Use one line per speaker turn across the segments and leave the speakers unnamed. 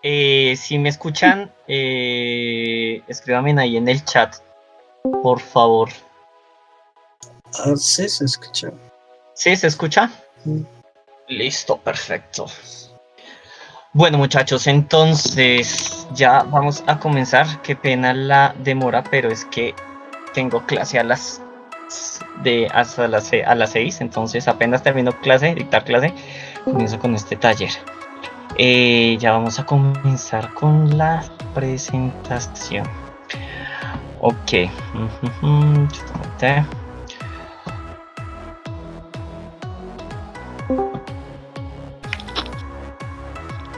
Si me escuchan, escríbanme ahí en el chat, por favor.
Ah, sí, se escucha.
¿Sí? ¿Se escucha? Listo, perfecto. Bueno, muchachos, entonces ya vamos a comenzar. Qué pena la demora, pero es que tengo clase hasta a las 6, entonces apenas termino dictar clase, comienzo con este taller. Ya vamos a comenzar con la presentación. Ok.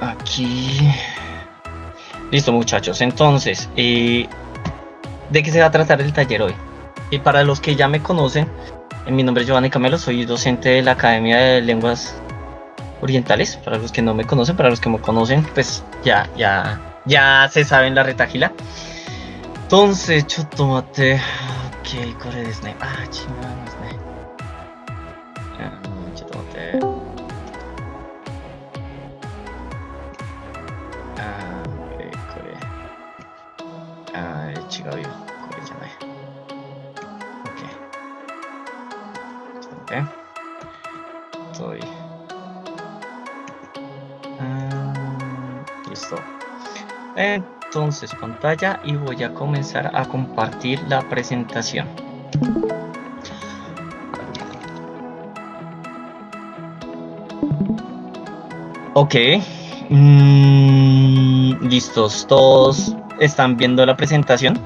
Aquí. Listo, muchachos. Entonces, ¿de qué se va a tratar el taller hoy? Y para los que ya me conocen, mi nombre es Giovanni Camelo, soy docente de la Academia de Lenguas Orientales. Para los que no me conocen, para los que me conocen, pues ya se saben la retagila. Entonces, chotomate. Ok, corre de Snake. Chingada, Snake. Chotomate. Corre. Chigayo. Corre, ya no. Ok. Chotomate. Estoy. Listo. Entonces, pantalla, y voy a comenzar a compartir la presentación. Ok. Listos. ¿Todos están viendo la presentación?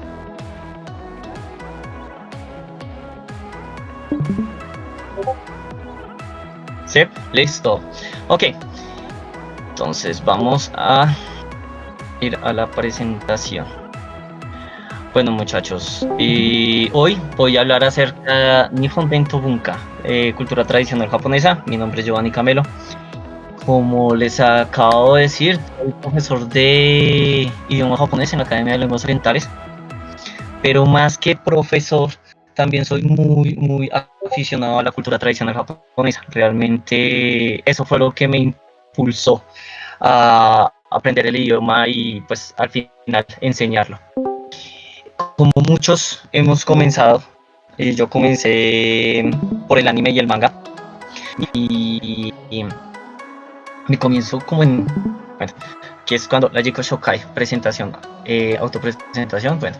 Sí, listo. Ok. Entonces vamos a ir a la presentación. Bueno, muchachos, hoy voy a hablar acerca de Nihon Bento Bunka, cultura tradicional japonesa. Mi nombre es Giovanni Camelo. Como les acabo de decir, soy profesor de idioma japonés en la Academia de Lenguas Orientales, pero más que profesor, también soy muy aficionado a la cultura tradicional japonesa. Realmente eso fue lo que me impulsó a aprender el idioma y pues al final enseñarlo. Como muchos hemos comenzado, yo comencé por el anime y el manga, y mi comienzo como bueno, que es cuando la Jiko Shokai, presentación, autopresentación. Bueno,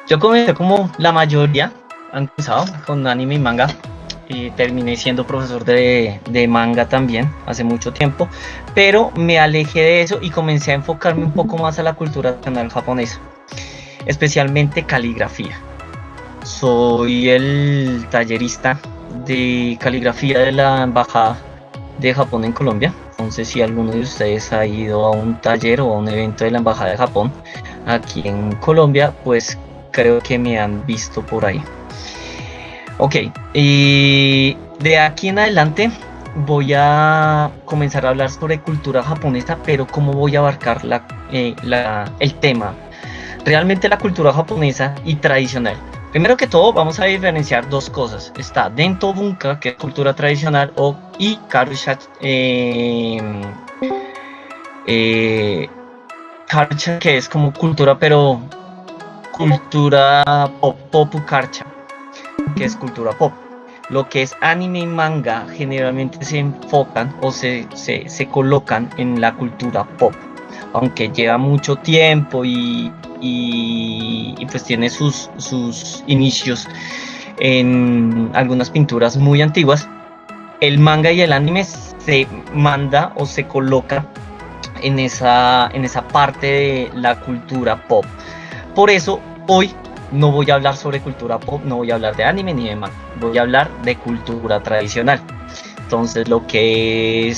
yo comencé como la mayoría han comenzado con anime y manga, y terminé siendo profesor de manga también hace mucho tiempo, pero me alejé de eso y comencé a enfocarme un poco más a la cultura nacional japonesa, especialmente caligrafía. Soy el tallerista de caligrafía de la Embajada de Japón en Colombia. Entonces, si alguno de ustedes ha ido a un taller o a un evento de la Embajada de Japón aquí en Colombia, pues creo que me han visto por ahí. Ok, y de aquí en adelante voy a comenzar a hablar sobre cultura japonesa, pero cómo voy a abarcar el tema. Realmente la cultura japonesa y tradicional. Primero que todo, vamos a diferenciar dos cosas. Está Dento Bunka, que es cultura tradicional, y Karusha, Karcha, que es como cultura, pero cultura pop, popu Karcha, que es cultura pop. Lo que es anime y manga generalmente se enfocan o se colocan en la cultura pop, aunque lleva mucho tiempo y pues tiene sus inicios en algunas pinturas muy antiguas. El manga y el anime se manda o se coloca en esa parte de la cultura pop. Por eso hoy no voy a hablar sobre cultura pop, no voy a hablar de anime ni de manga, voy a hablar de cultura tradicional. Entonces lo que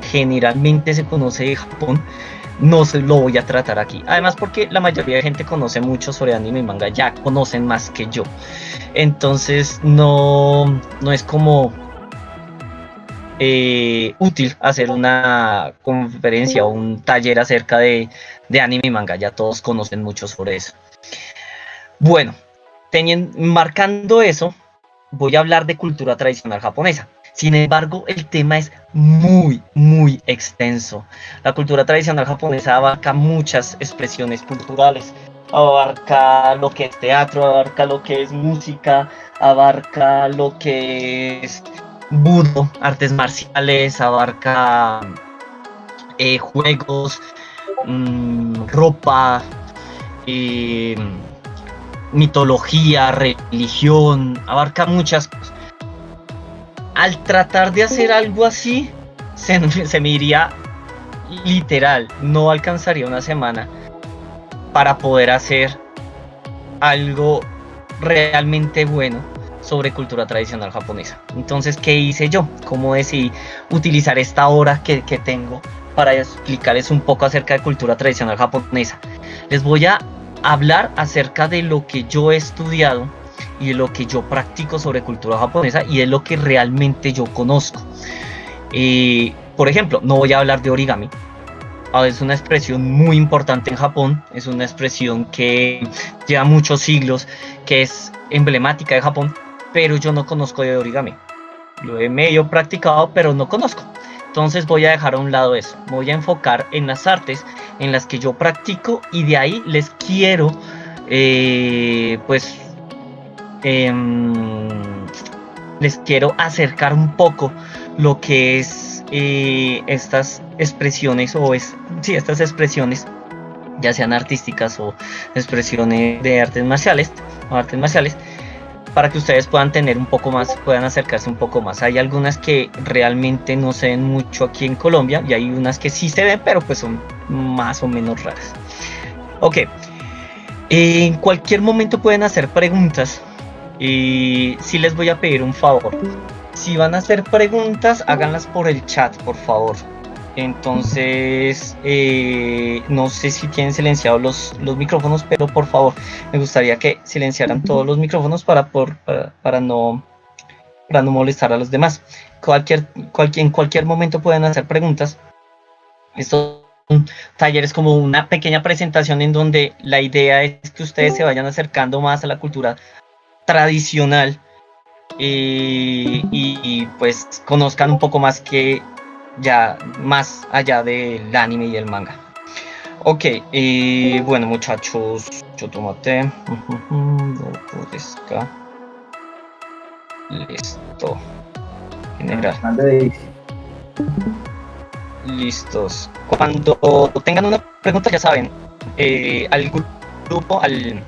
generalmente se conoce de Japón, no se lo voy a tratar aquí. Además porque la mayoría de gente conoce mucho sobre anime y manga, ya conocen más que yo. Entonces no es como útil hacer una conferencia o un taller acerca de anime y manga, ya todos conocen mucho sobre eso. Bueno, marcando eso, voy a hablar de cultura tradicional japonesa. Sin embargo, el tema es muy, muy extenso. La cultura tradicional japonesa abarca muchas expresiones culturales. Abarca lo que es teatro, abarca lo que es música, abarca lo que es budo, artes marciales, abarca juegos, ropa, eh, mitología, religión, abarca muchas cosas. Al tratar de hacer algo así, se me iría literal, no alcanzaría una semana para poder hacer algo realmente bueno sobre cultura tradicional japonesa. Entonces, ¿qué hice yo? ¿Cómo decidí utilizar esta hora que tengo para explicarles un poco acerca de cultura tradicional japonesa? Les voy a hablar acerca de lo que yo he estudiado y de lo que yo practico sobre cultura japonesa y de lo que realmente yo conozco. Por ejemplo, no voy a hablar de origami. Es una expresión muy importante en Japón, es una expresión que lleva muchos siglos, que es emblemática de Japón, pero yo no conozco de origami. Lo he medio practicado, pero no conozco. Entonces voy a dejar a un lado eso. Me voy a enfocar en las artes en las que yo practico y de ahí les quiero, pues, les quiero acercar un poco lo que es estas expresiones estas expresiones, ya sean artísticas o expresiones de artes marciales, para que ustedes puedan tener un poco más, puedan acercarse un poco más. Hay algunas que realmente no se ven mucho aquí en Colombia y hay unas que sí se ven, pero pues son más o menos raras. Ok, en cualquier momento pueden hacer preguntas y sí les voy a pedir un favor. Si van a hacer preguntas, háganlas por el chat, por favor. Entonces, no sé si tienen silenciados los micrófonos, pero por favor, me gustaría que silenciaran todos los micrófonos para no molestar a los demás. En cualquier momento pueden hacer preguntas. Estos son talleres como una pequeña presentación en donde la idea es que ustedes se vayan acercando más a la cultura tradicional y pues conozcan un poco más que ya más allá del anime y el manga. Ok, bueno muchachos, yo tomate. Listo. General. Listos. Cuando tengan una pregunta, ya saben, al grupo, al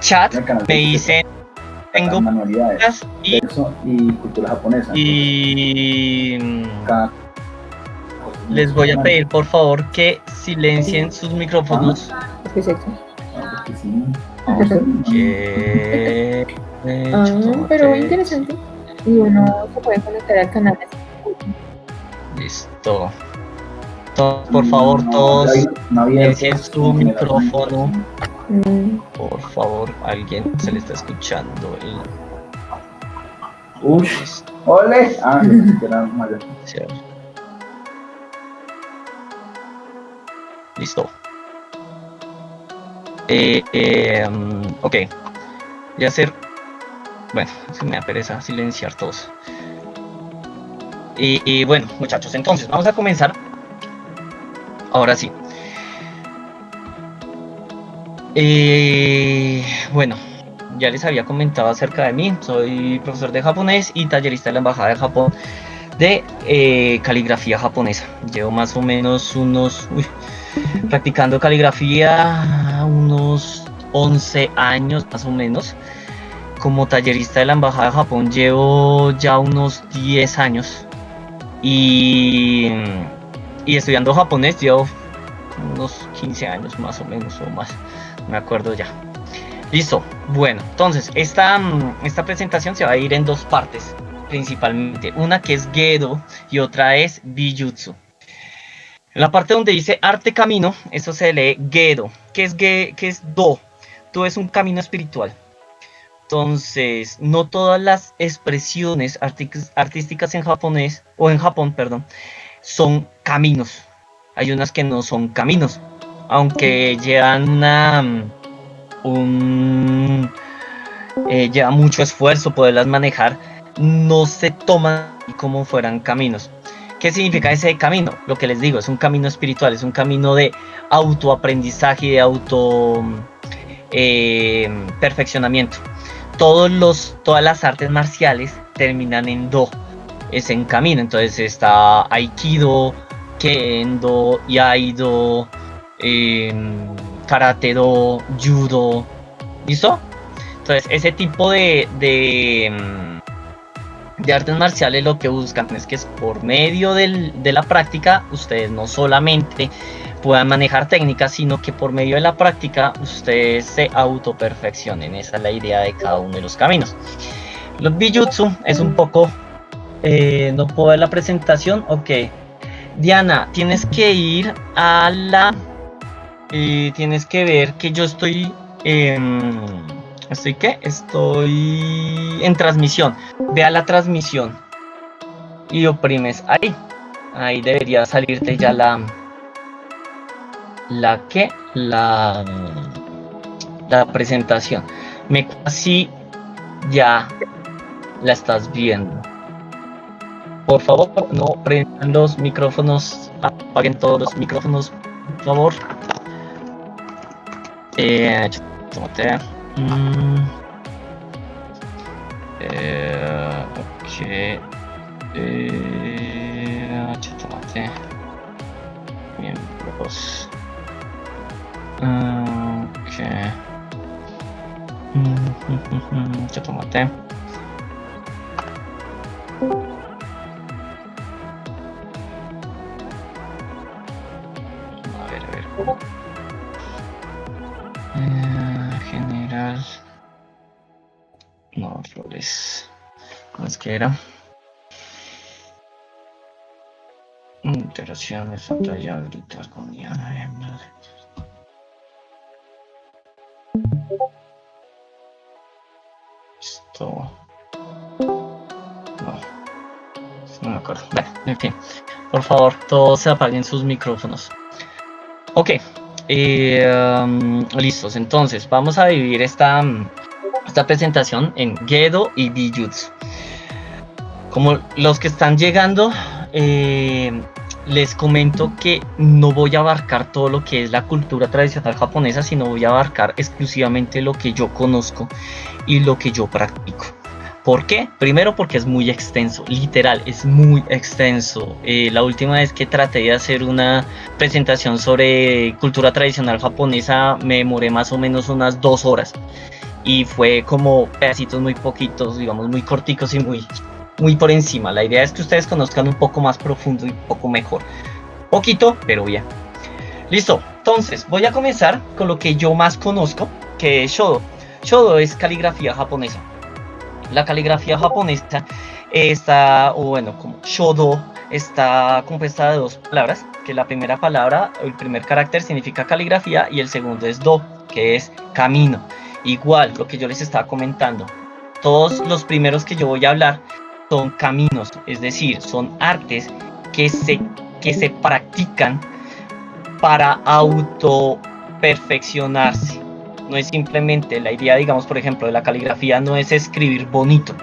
chat, me dicen tengo
manualidades
y
cultura japonesa.
Y les voy a pedir por favor que silencien sus micrófonos.
Pero muy interesante. Y uno se puede conectar al canal.
Listo. Por favor, todos silencien su micrófono. Por favor, alguien se le está escuchando.
¡Ole! Era mayor.
Listo. Ok. Voy a hacer. Bueno, se me da pereza silenciar todos. Y bueno, muchachos, entonces vamos a comenzar. Ahora sí. Bueno, ya les había comentado acerca de mí. Soy profesor de japonés y tallerista de la Embajada de Japón de caligrafía japonesa. Llevo más o menos practicando caligrafía unos 11 años más o menos. Como tallerista de la Embajada de Japón llevo ya unos 10 años. Y estudiando japonés llevo unos 15 años más o menos o más. Me acuerdo ya. Listo. Bueno, entonces esta presentación se va a ir en dos partes principalmente. Una que es Gedo y otra es Bijutsu. En la parte donde dice arte camino, eso se lee Gedo. ¿Qué es Do? Do es un camino espiritual. Entonces, no todas las expresiones artísticas en japonés, o en Japón, perdón, son caminos. Hay unas que no son caminos, aunque llevan lleva mucho esfuerzo poderlas manejar. no se toman como fueran caminos. ¿Qué significa ese camino? Lo que les digo, es un camino espiritual, es un camino de autoaprendizaje y de perfeccionamiento. Todas las artes marciales terminan en do, es en camino. Entonces está Aikido, Kendo, Iaido, Karate Do, Judo, ¿listo? Entonces ese tipo de artes marciales lo que buscan es que por medio de la práctica ustedes no solamente puedan manejar técnicas, sino que por medio de la práctica ustedes se autoperfeccionen. Esa es la idea de cada uno de los caminos. Los Bijutsu es un poco... no puedo ver la presentación. Ok. Diana, tienes que ir a la... tienes que ver que yo estoy... Estoy en transmisión. Ve a la transmisión y oprimes ahí. Ahí debería salirte ya la presentación. Así ya la estás viendo. Por favor, no prendan los micrófonos, apaguen todos los micrófonos, por favor. Tómate. Ok. Tómate. Miembros. Ok. Tómate. A ver. General. No, flores. ¿Cómo es que era? Interacciones, pantalla, gritar con Diana. Esto. No me acuerdo. Bueno, en fin. Por favor, todos se apaguen sus micrófonos. Ok. Listos. Entonces, vamos a dividir esta presentación en Gedo y Bijutsu. Como los que están llegando, les comento que no voy a abarcar todo lo que es la cultura tradicional japonesa, sino voy a abarcar exclusivamente lo que yo conozco y lo que yo practico. ¿Por qué? Primero porque es muy extenso, literal, es muy extenso. La última vez que traté de hacer una presentación sobre cultura tradicional japonesa me demoré más o menos unas 2 horas. Y fue como pedacitos muy poquitos, digamos, muy corticos y muy por encima. La idea es que ustedes conozcan un poco más profundo y un poco mejor. Poquito, pero bien. Listo, entonces voy a comenzar con lo que yo más conozco, que es Shodo. Shodo es caligrafía japonesa. La caligrafía japonesa está, o bueno, como Shodo, está compuesta de 2 palabras, que la primera palabra, el primer carácter significa caligrafía y el segundo es do, que es camino. Igual, lo que yo les estaba comentando, todos los primeros que yo voy a hablar son caminos, es decir, son artes que se practican para autoperfeccionarse. No es simplemente la idea, digamos, por ejemplo, de la caligrafía no es escribir bonito.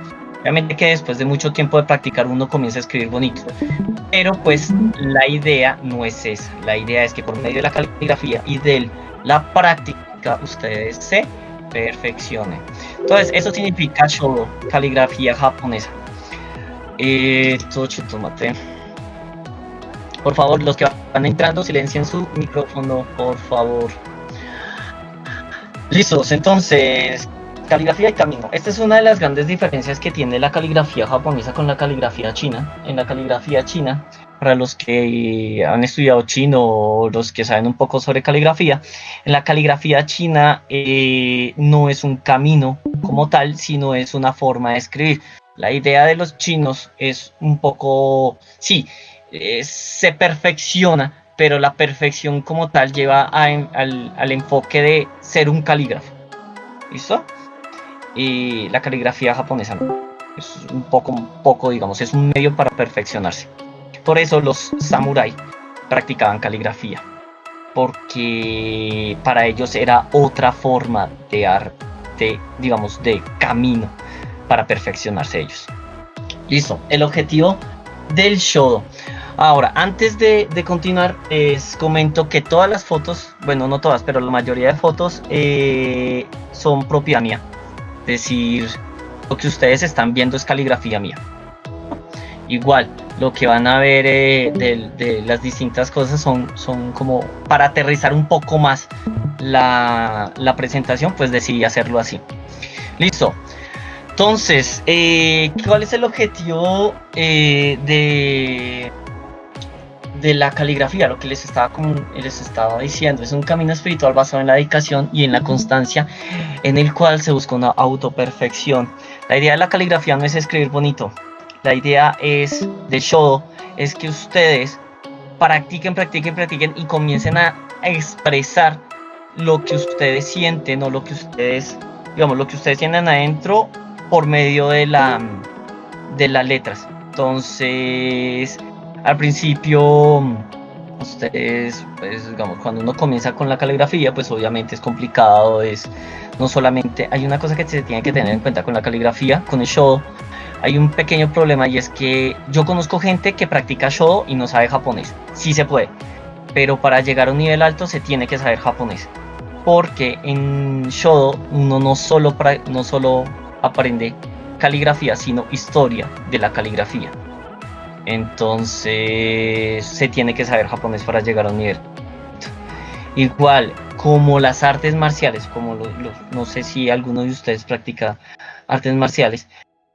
Obviamente que después de mucho tiempo de practicar uno comienza a escribir bonito. Pero pues la idea no es esa. La idea es que por medio de la caligrafía y de la práctica ustedes se perfeccionen. Entonces, eso significa Shodo, caligrafía japonesa. Tomate. Por favor, los que van entrando, silencien su micrófono, por favor. Listos, entonces, caligrafía y camino. Esta es una de las grandes diferencias que tiene la caligrafía japonesa con la caligrafía china. En la caligrafía china, para los que han estudiado chino o los que saben un poco sobre caligrafía, en la caligrafía china no es un camino como tal, sino es una forma de escribir. La idea de los chinos es un poco, sí, se perfecciona, pero la perfección como tal lleva al enfoque de ser un calígrafo. ¿Listo? Y la caligrafía japonesa no. Es un poco, digamos, es un medio para perfeccionarse. Por eso los samuráis practicaban caligrafía, porque para ellos era otra forma de arte, digamos, de camino para perfeccionarse ellos. Listo, el objetivo del shodo. Ahora, antes de continuar, les comento que todas las fotos, bueno, no todas, pero la mayoría de fotos son propiedad mía. Es decir, lo que ustedes están viendo es caligrafía mía. Igual, lo que van a ver de las distintas cosas son como para aterrizar un poco más la presentación, pues decidí hacerlo así. Listo. Entonces, ¿cuál es el objetivo de la caligrafía? Lo que les estaba diciendo, es un camino espiritual basado en la dedicación y en la constancia, en el cual se busca una autoperfección. La idea de la caligrafía no es escribir bonito. La idea del shodo es que ustedes practiquen y comiencen a expresar lo que ustedes sienten o lo que ustedes tienen adentro por medio de las letras. Entonces, al principio, ustedes, pues, digamos, cuando uno comienza con la caligrafía, pues obviamente es complicado, no solamente, hay una cosa que se tiene que tener en cuenta con la caligrafía, con el shodo. Hay un pequeño problema, y es que yo conozco gente que practica shodo y no sabe japonés. Sí se puede, pero para llegar a un nivel alto se tiene que saber japonés, porque en shodo uno no solo aprende caligrafía, sino historia de la caligrafía. Entonces se tiene que saber japonés para llegar a un nivel. Igual como las artes marciales, como no sé si alguno de ustedes practica artes marciales.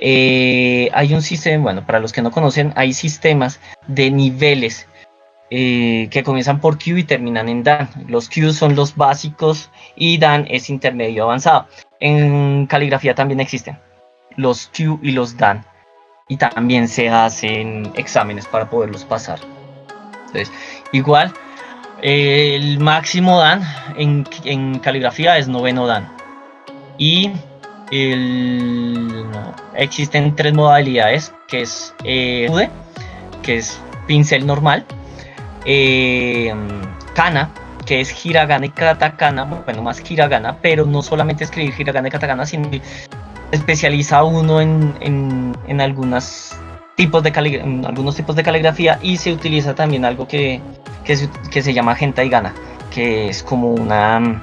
Hay un sistema, bueno, para los que no conocen, hay sistemas de niveles que comienzan por Q y terminan en Dan. Los Q son los básicos y Dan es intermedio avanzado. En caligrafía también existen los Q y los Dan, y también se hacen exámenes para poderlos pasar. Entonces, igual, el máximo Dan en caligrafía es 9º Dan. Y existen 3 modalidades, que es FUDE, que es pincel normal, Kana, que es hiragana y katakana, bueno, más hiragana, pero no solamente escribir hiragana y katakana, sino que especializa uno en algunos tipos de caligrafía, y se utiliza también algo que se llama Genta-Higana, que es como una...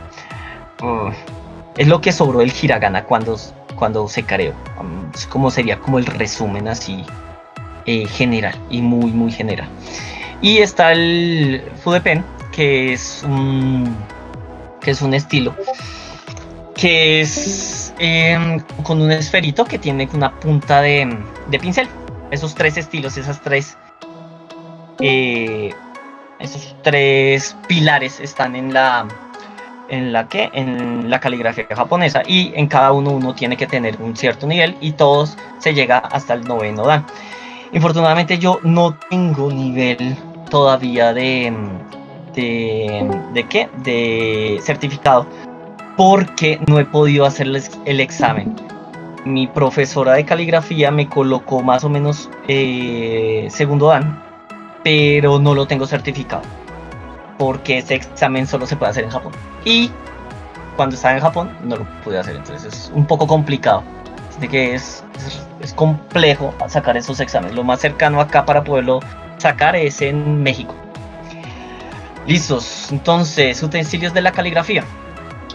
es lo que sobró el hiragana cuando se creó. Sería como el resumen así general, y muy muy general. Y está el Fudepen, que es un estilo que es con un esferito que tiene una punta de pincel. Esos 3 estilos, esos tres pilares están en la caligrafía japonesa, y en cada uno tiene que tener un cierto nivel, y todos se llega hasta el 9º Dan. Infortunadamente yo no tengo nivel todavía de certificado, porque no he podido hacer el examen. Mi profesora de caligrafía me colocó más o menos 2º Dan, pero no lo tengo certificado, porque ese examen solo se puede hacer en Japón, y cuando estaba en Japón no lo pude hacer. Entonces es un poco complicado, así que es complejo sacar esos exámenes. Lo más cercano acá para poderlo sacar es en México. Listos, entonces, utensilios de la caligrafía.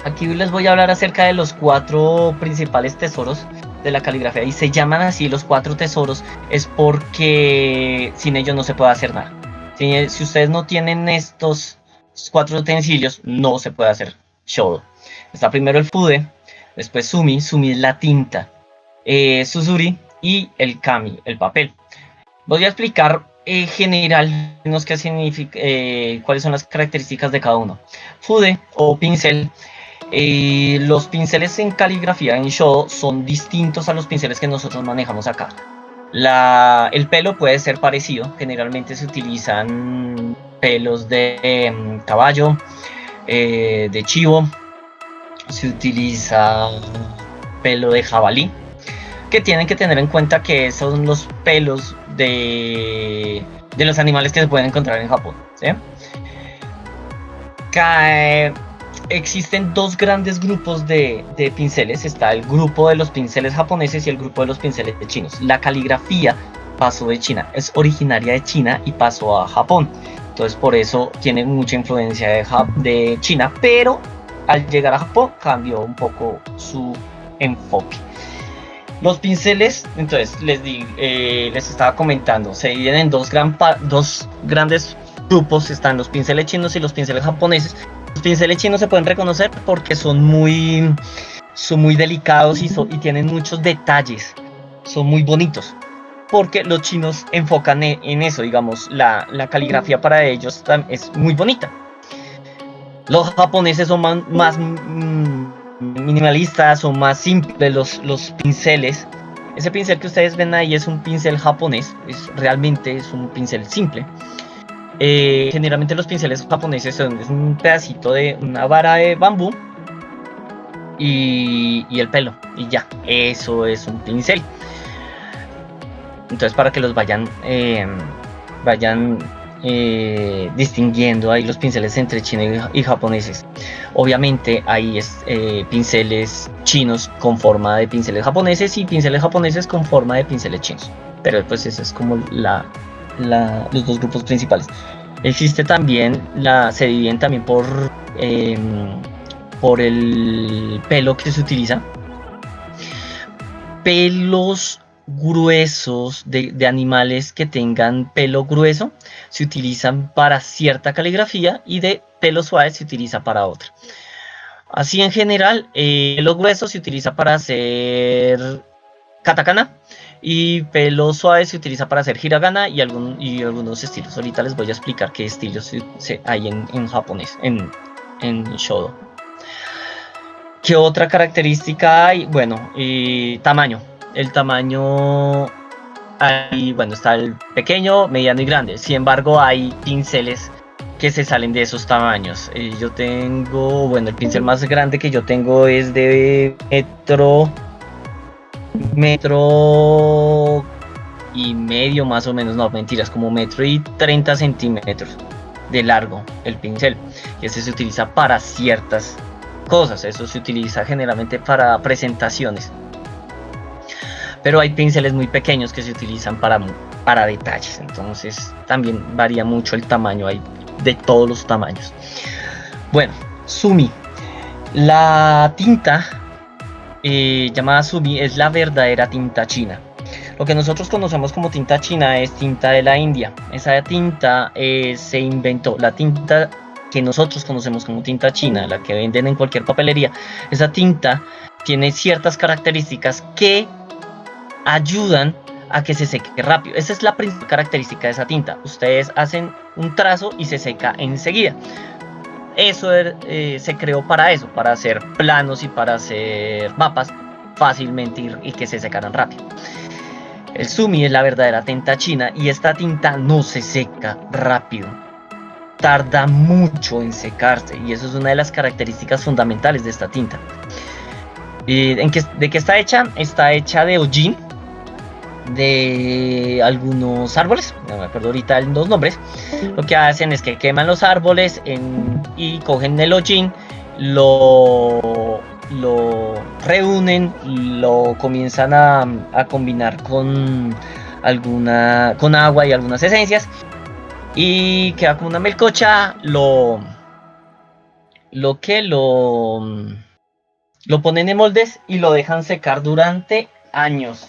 Aquí les voy a hablar acerca de los 4 principales tesoros de la caligrafía, y se llaman así los 4 tesoros es porque sin ellos no se puede hacer nada. Si ustedes no tienen estos 4 utensilios, no se puede hacer shodo. Está primero el fude, después sumi es la tinta, susuri y el kami, el papel. Voy a explicar general qué significa, cuáles son las características de cada uno. Fude o pincel. Los pinceles en caligrafía, en shodo, son distintos a los pinceles que nosotros manejamos acá. El pelo puede ser parecido, generalmente se utilizan pelos de caballo, de chivo, se utiliza pelo de jabalí, que tienen que tener en cuenta que son los pelos de los animales que se pueden encontrar en Japón, ¿sí? existen dos grandes grupos de pinceles. Está el grupo de los pinceles japoneses y el grupo de los pinceles chinos. La caligrafía pasó de China, es originaria de China y pasó a Japón. Entonces por eso tiene mucha influencia de China, pero al llegar a Japón cambió un poco su enfoque. Los pinceles, entonces les estaba comentando, se dividen en dos grandes grupos. Están los pinceles chinos y los pinceles japoneses. Los pinceles chinos se pueden reconocer porque son muy delicados y tienen muchos detalles, son muy bonitos, porque los chinos enfocan en eso, digamos, la caligrafía para ellos es muy bonita. Los japoneses son más minimalistas, son más simples los pinceles. Ese pincel que ustedes ven ahí es un pincel japonés, realmente es un pincel simple. Generalmente los pinceles japoneses es un pedacito de una vara de bambú y el pelo, y ya, eso es un pincel. Entonces para que los vayan distinguiendo ahí los pinceles entre chinos y japoneses. Obviamente hay pinceles chinos con forma de pinceles japoneses y pinceles japoneses con forma de pinceles chinos, pero pues eso es como los dos grupos principales. Existe también, se dividen también por el pelo que se utiliza. Pelos gruesos de animales que tengan pelo grueso se utilizan para cierta caligrafía y de pelo suave se utiliza para otra. Así en general, pelo grueso se utiliza para hacer katakana y pelo suave se utiliza para hacer hiragana y algunos estilos. Ahorita les voy a explicar qué estilos hay en japonés, en Shodo. ¿Qué otra característica hay? Bueno, tamaño. El tamaño, está el pequeño, mediano y grande. Sin embargo, hay pinceles que se salen de esos tamaños. Yo tengo, el pincel más grande que yo tengo es de metro y medio más o menos, no, mentiras, como 1,30 centímetros de largo el pincel. Y ese se utiliza para ciertas cosas, eso se utiliza generalmente para presentaciones. Pero hay pinceles muy pequeños que se utilizan para detalles, entonces también varía mucho el tamaño, hay de todos los tamaños. Bueno, Sumi. La tinta llamada Sumi es la verdadera tinta china. Lo que nosotros conocemos como tinta china es tinta de la India. Esa tinta se inventó, la tinta que nosotros conocemos como tinta china, la que venden en cualquier papelería. Esa tinta tiene ciertas características que ayudan a que se seque rápido. Esa es la principal característica de esa tinta. Ustedes hacen un trazo y se seca enseguida. Eso se creó para eso, para hacer planos y para hacer mapas fácilmente y que se secaran rápido. El Sumi es la verdadera tinta china y esta tinta no se seca rápido. Tarda mucho en secarse y eso es una de las características fundamentales de esta tinta. ¿De qué está hecha? Está hecha de hollín, de algunos árboles, no me acuerdo ahorita los nombres. Lo que hacen es que queman los árboles y cogen el hollín, lo reúnen, lo comienzan a combinar con agua y algunas esencias y queda como una melcocha. Lo ponen en moldes y lo dejan secar durante años.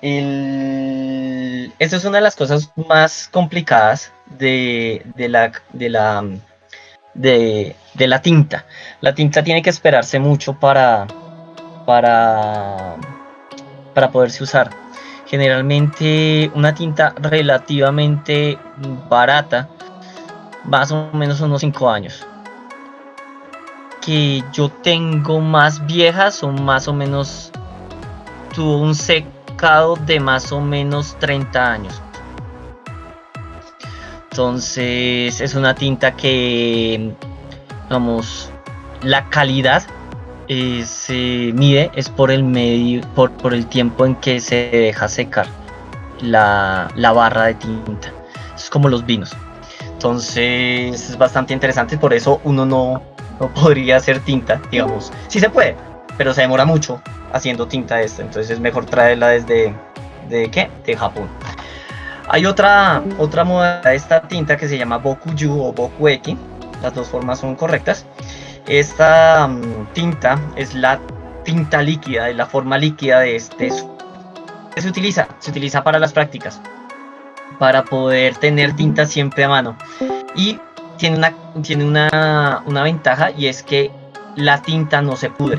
Esa es una de las cosas más complicadas de la tinta. La tinta tiene que esperarse mucho para poderse usar. Generalmente una tinta relativamente barata, más o menos unos 5 años. Que yo tengo más viejas, son más o menos, tuvo un secado de más o menos 30 años. Entonces es una tinta que, vamos, la calidad se mide es por el medio, por el tiempo en que se deja secar la barra de tinta. Es como los vinos. Entonces es bastante interesante, por eso uno no podría hacer tinta, digamos. Sí se puede, pero se demora mucho haciendo tinta esta, entonces es mejor traerla desde de Japón. Hay otra modalidad de esta tinta que se llama Bokuyu o Bokueki, las dos formas son correctas. Esta tinta es la tinta líquida, es la forma líquida de este. Se utiliza para las prácticas, para poder tener tinta siempre a mano. Y tiene una ventaja, y es que la tinta no se pudre.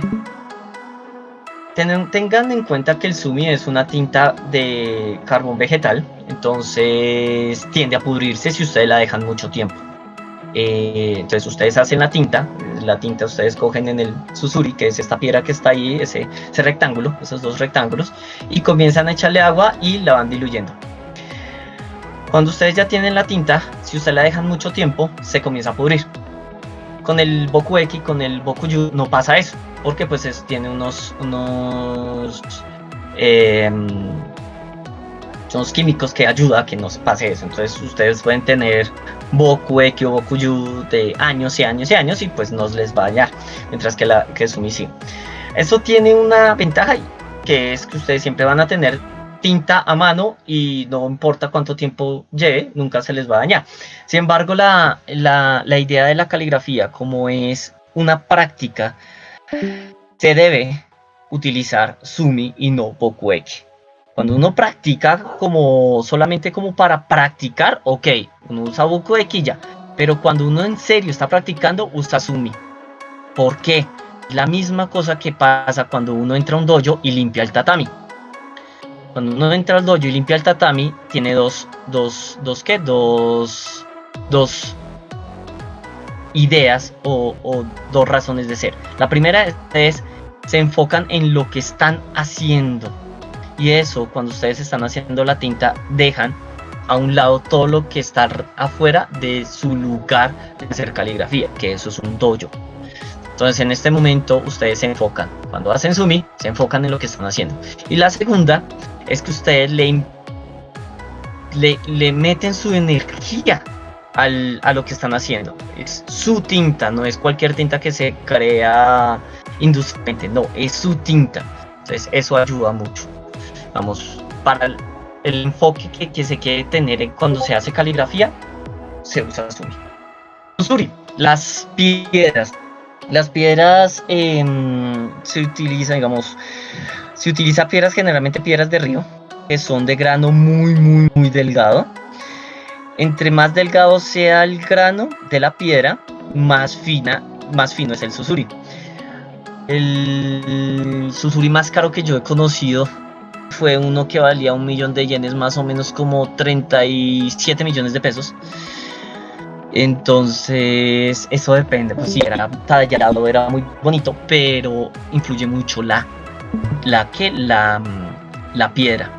Tengan en cuenta que el sumi es una tinta de carbón vegetal, entonces tiende a pudrirse si ustedes la dejan mucho tiempo. Entonces ustedes hacen la tinta ustedes cogen en el susuri, que es esta piedra que está ahí, ese rectángulo, esos dos rectángulos, y comienzan a echarle agua y la van diluyendo. Cuando ustedes ya tienen la tinta, si ustedes la dejan mucho tiempo, se comienza a pudrir. Con el Bokueki, con el Bokuyu, no pasa eso, porque pues tiene unos químicos que ayudan a que no pase eso. Entonces ustedes pueden tener Bokueki o Bokuyu de años y años y años y pues no les va a dañar, mientras que el sumi sí. Eso tiene una ventaja, que es que ustedes siempre van a tener tinta a mano y no importa cuánto tiempo lleve, nunca se les va a dañar. Sin embargo, la idea de la caligrafía, como es una práctica, se debe utilizar sumi y no Bokueki. Cuando uno practica solamente como para practicar, ok, uno usa Bokueki ya, pero cuando uno en serio está practicando, usa sumi. ¿Por qué? La misma cosa que pasa cuando uno entra a un dojo y limpia el tatami. Cuando uno entra al dojo y limpia el tatami, tiene dos ideas o dos razones de ser. La primera es, se enfocan en lo que están haciendo. Y eso, cuando ustedes están haciendo la tinta, dejan a un lado todo lo que está afuera de su lugar de hacer caligrafía, que eso es un dojo. Entonces en este momento ustedes se enfocan, cuando hacen sumi, se enfocan en lo que están haciendo. Y la segunda es que ustedes le meten su energía a lo que están haciendo. Es su tinta, no es cualquier tinta que se crea industrialmente, no, es su tinta. Entonces eso ayuda mucho. Vamos, para el enfoque que se quiere tener cuando se hace caligrafía, se usa sumi. Susuri, las piedras. Las piedras se utiliza piedras, generalmente piedras de río, que son de grano muy delgado. Entre más delgado sea el grano de la piedra, más fino es el susuri. El susuri más caro que yo he conocido fue uno que valía 1 millón de yenes, más o menos como 37 millones de pesos. Entonces eso depende, pues si era tallado era muy bonito, pero influye mucho la piedra.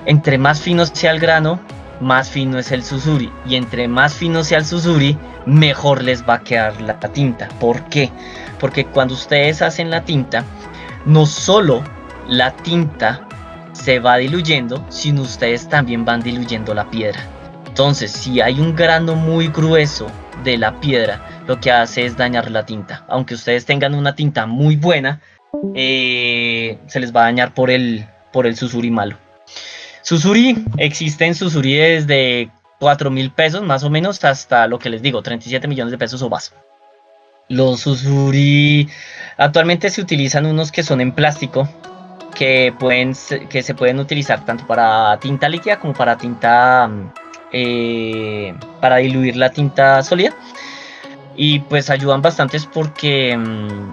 Entre más fino sea el grano, más fino es el susuri, y entre más fino sea el susuri, mejor les va a quedar la tinta. ¿Por qué? Porque cuando ustedes hacen la tinta, no solo la tinta se va diluyendo, sino ustedes también van diluyendo la piedra. Entonces, si hay un grano muy grueso de la piedra, lo que hace es dañar la tinta. Aunque ustedes tengan una tinta muy buena, se les va a dañar por el susuri malo. Susuri, existen susuri desde 4.000 pesos más o menos hasta lo que les digo, 37 millones de pesos o más. Los susuri actualmente se utilizan unos que son en plástico, que se pueden utilizar tanto para tinta líquida como para tinta para diluir la tinta sólida, y pues ayudan bastante porque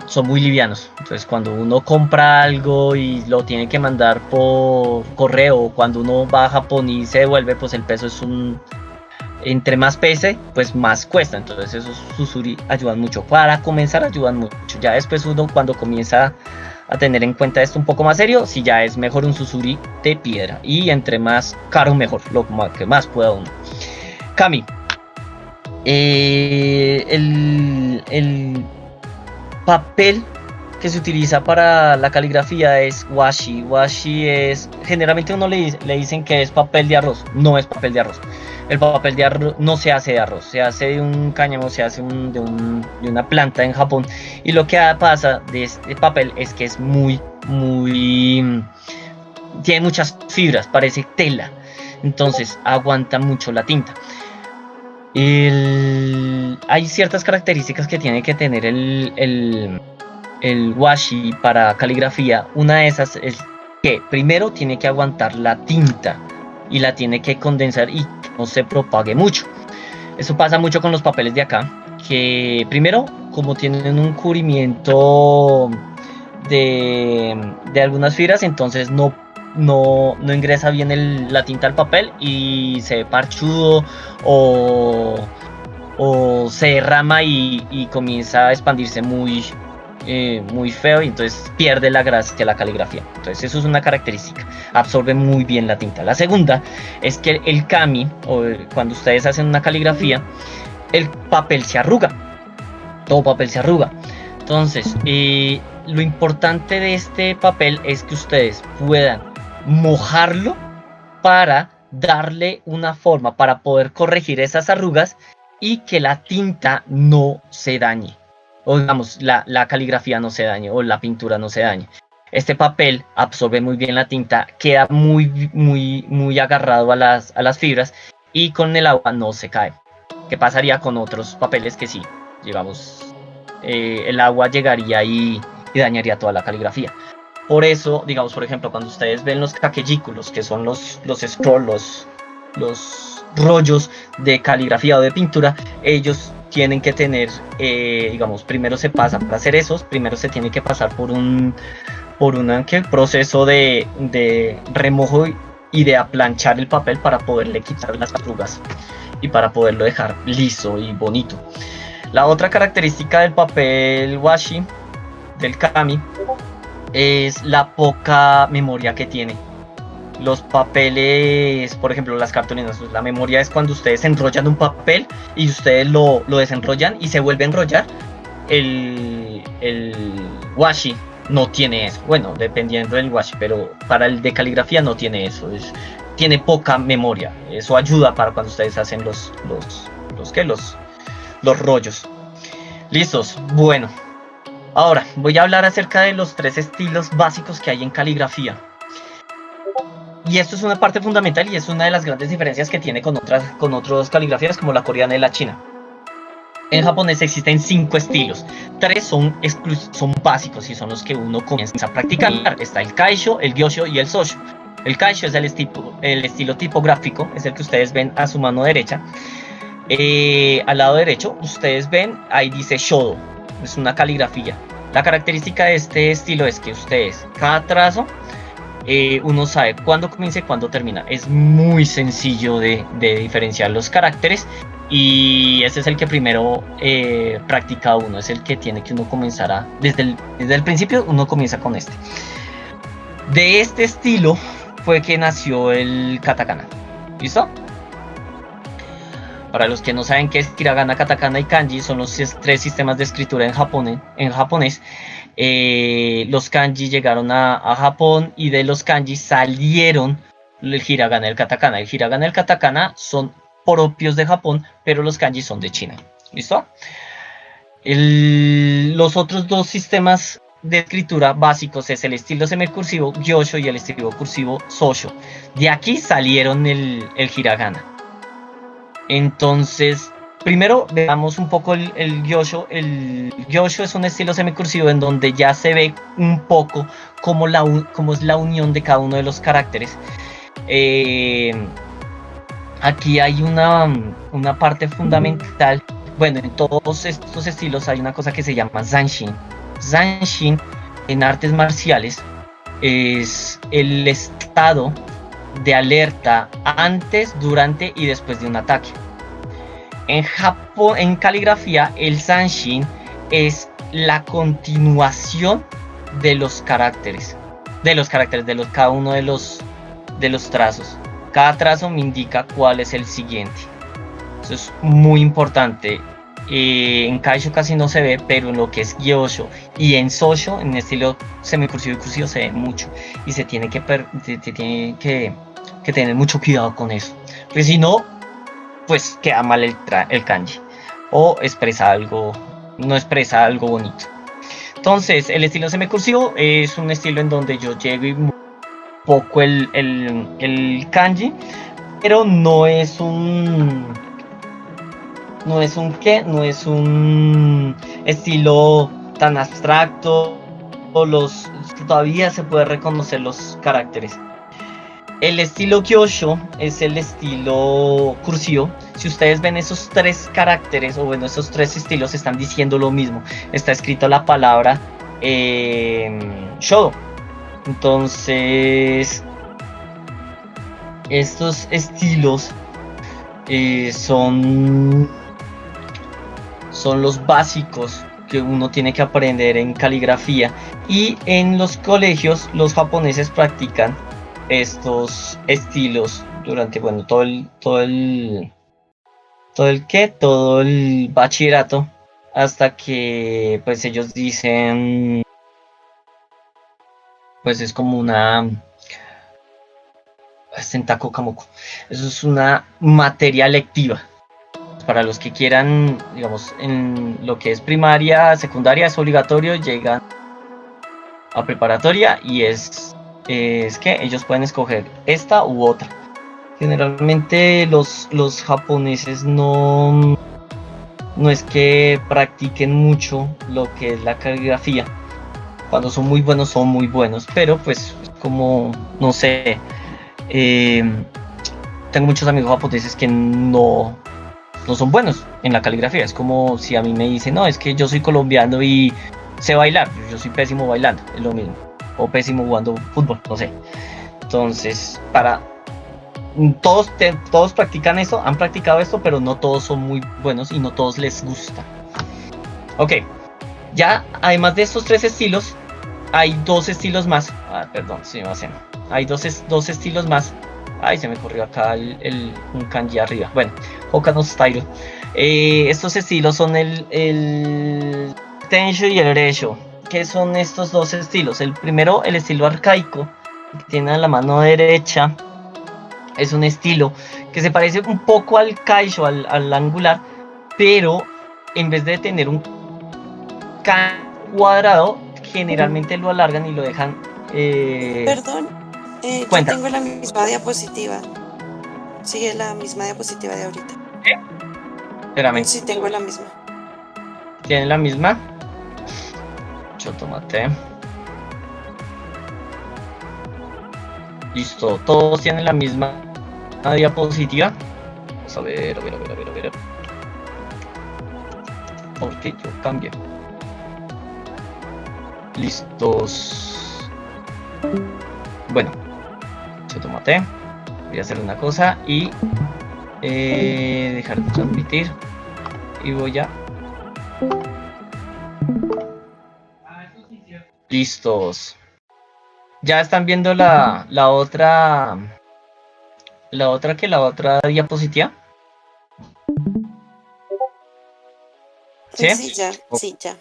son muy livianos. Entonces cuando uno compra algo y lo tiene que mandar por correo, o cuando uno va a Japón y se devuelve, pues el peso es entre más pese, pues más cuesta. Entonces esos susuri ayudan mucho. Para comenzar ayudan mucho. Ya después uno, cuando comienza a tener en cuenta esto un poco más serio, si ya es mejor un susuri de piedra, y entre más caro mejor, lo que más pueda uno. Kami, el papel que se utiliza para la caligrafía es washi. Washi es, generalmente uno le dicen que es papel de arroz. No es papel de arroz. el papel de arroz no se hace de arroz, se hace de un cáñamo, se hace de una planta en Japón. Y lo que pasa de este papel es que es tiene muchas fibras, parece tela, entonces aguanta mucho la tinta. Hay ciertas características que tiene que tener el washi para caligrafía. Una de esas es que primero tiene que aguantar la tinta y la tiene que condensar y que no se propague mucho. Eso pasa mucho con los papeles de acá, que primero, como tienen un cubrimiento de algunas fibras, entonces no ingresa bien la tinta al papel y se ve parchudo o se derrama y comienza a expandirse muy feo, y entonces pierde la gracia de la caligrafía. Entonces eso es una característica, absorbe muy bien la tinta. La segunda es que el kami, o cuando ustedes hacen una caligrafía, el papel se arruga, todo papel se arruga. Entonces lo importante de este papel es que ustedes puedan mojarlo para darle una forma, para poder corregir esas arrugas y que la tinta no se dañe, o digamos la caligrafía no se dañe, o la pintura no se dañe. Este papel absorbe muy bien la tinta, queda muy agarrado a las fibras, y con el agua no se cae. ¿Qué pasaría con otros papeles que sí, digamos, el agua llegaría y dañaría toda la caligrafía? Por eso, digamos, por ejemplo, cuando ustedes ven los kakejikuros, que son los scrolls, los rollos de caligrafía o de pintura, ellos tienen que tener, digamos, primero se pasa para hacer esos, primero se tiene que pasar por un proceso de remojo y de aplanchar el papel para poderle quitar las arrugas y para poderlo dejar liso y bonito. La otra característica del papel washi, del kami, es la poca memoria que tiene. Los papeles, por ejemplo, las cartulinas, pues la memoria es cuando ustedes enrollan un papel y ustedes lo desenrollan y se vuelve a enrollar. El washi no tiene eso. Bueno, dependiendo del washi, pero para el de caligrafía no tiene eso. Tiene poca memoria. Eso ayuda para cuando ustedes hacen los rollos. ¿Listos? Bueno. Ahora, voy a hablar acerca de los 3 estilos básicos que hay en caligrafía. Y esto es una parte fundamental y es una de las grandes diferencias que tiene con otras caligrafías como la coreana y la china. En japonés existen 5 estilos. 3 son básicos y son los que uno comienza a practicar. Está el kaisho, el gyosho y el sosho. El kaisho es el estilo tipográfico, es el que ustedes ven a su mano derecha. Al lado derecho, ustedes ven, ahí dice shodo. Es una caligrafía. La característica de este estilo es que ustedes, cada trazo, uno sabe cuándo comienza y cuándo termina. Es muy sencillo de diferenciar los caracteres, y ese es el que primero practica uno. Es el que tiene que uno comenzar desde el principio. Uno comienza con este. De este estilo fue que nació el katakana. ¿Listo? Para los que no saben qué es hiragana, katakana y kanji, son los 3 sistemas de escritura en japonés. Los kanji llegaron a Japón, y de los kanji salieron el hiragana y el katakana. El hiragana y el katakana son propios de Japón, pero los kanji son de China. ¿Listo? Los otros 2 sistemas de escritura básicos es el estilo semicursivo gyosho y el estilo cursivo sosho. De aquí salieron el hiragana. Entonces, primero veamos un poco el gyosho. El gyosho es un estilo semicursivo en donde ya se ve un poco cómo es la unión de cada uno de los caracteres. Aquí hay una parte fundamental. Bueno, en todos estos estilos hay una cosa que se llama zanshin. Zanshin en artes marciales es el estado de alerta antes, durante y después de un ataque. En Japón, en caligrafía, el zanshin es la continuación de los caracteres, de cada uno de los trazos. Cada trazo me indica cuál es el siguiente. Eso es muy importante. En kaisho casi no se ve, pero en lo que es gyosho y en sosho, en estilo semicursivo y cursivo, se ve mucho, y se tiene que tener mucho cuidado con eso, porque si no, pues queda mal el kanji. O expresa algo, no expresa algo bonito. Entonces, el estilo semicursivo es un estilo en donde yo llego y un poco el kanji, pero no es un estilo tan abstracto. Todavía se puede reconocer los caracteres. El estilo Kyosho es el estilo cursivo. Si ustedes ven esos tres caracteres, o bueno, esos tres estilos están diciendo lo mismo. Está escrito la palabra Shodo. Entonces, estos estilos son los básicos que uno tiene que aprender en caligrafía, y en los colegios los japoneses practican estos estilos durante, bueno, todo el bachillerato, hasta que pues ellos dicen, pues es como una Sentaku Kamoko, eso es una materia lectiva para los que quieran, digamos, en lo que es primaria, secundaria es obligatorio, llegan a preparatoria y es que ellos pueden escoger esta u otra. Generalmente los japoneses no es que practiquen mucho lo que es la caligrafía. Cuando son muy buenos, pero pues como, no sé, tengo muchos amigos japoneses que no son buenos en la caligrafía. Es como si a mí me dicen, no, es que yo soy colombiano y sé bailar, yo soy pésimo bailando, es lo mismo, o pésimo jugando fútbol, no sé. Entonces, todos practican esto, han practicado esto, pero no todos son muy buenos y no todos les gusta. Ok, ya además de estos tres estilos, hay dos estilos más. Perdón, se me hacen. Hay dos estilos más. Ay, se me corrió acá un kanji arriba. Bueno, Hoka no Style. Estos estilos son el Tensho y el Reisho. ¿Qué son estos dos estilos? El primero, el estilo arcaico, que tiene a la mano derecha. Es un estilo que se parece un poco al Kaisho, al angular, pero en vez de tener un cuadrado, generalmente lo alargan y lo dejan.
Perdón, yo tengo la misma diapositiva. Sigue la misma diapositiva de ahorita.
¿Qué? Espérame.
Sí, tengo la misma.
¿Tienen la misma? Yo tomate. Listo, todos tienen la misma diapositiva. Vamos a ver. Porque yo cambio. Listos. Bueno, yo tomate. Voy a hacer una cosa y dejar de transmitir. Y voy a. Listos. Ya están viendo la otra diapositiva. ¿Sí?
Sí, ya.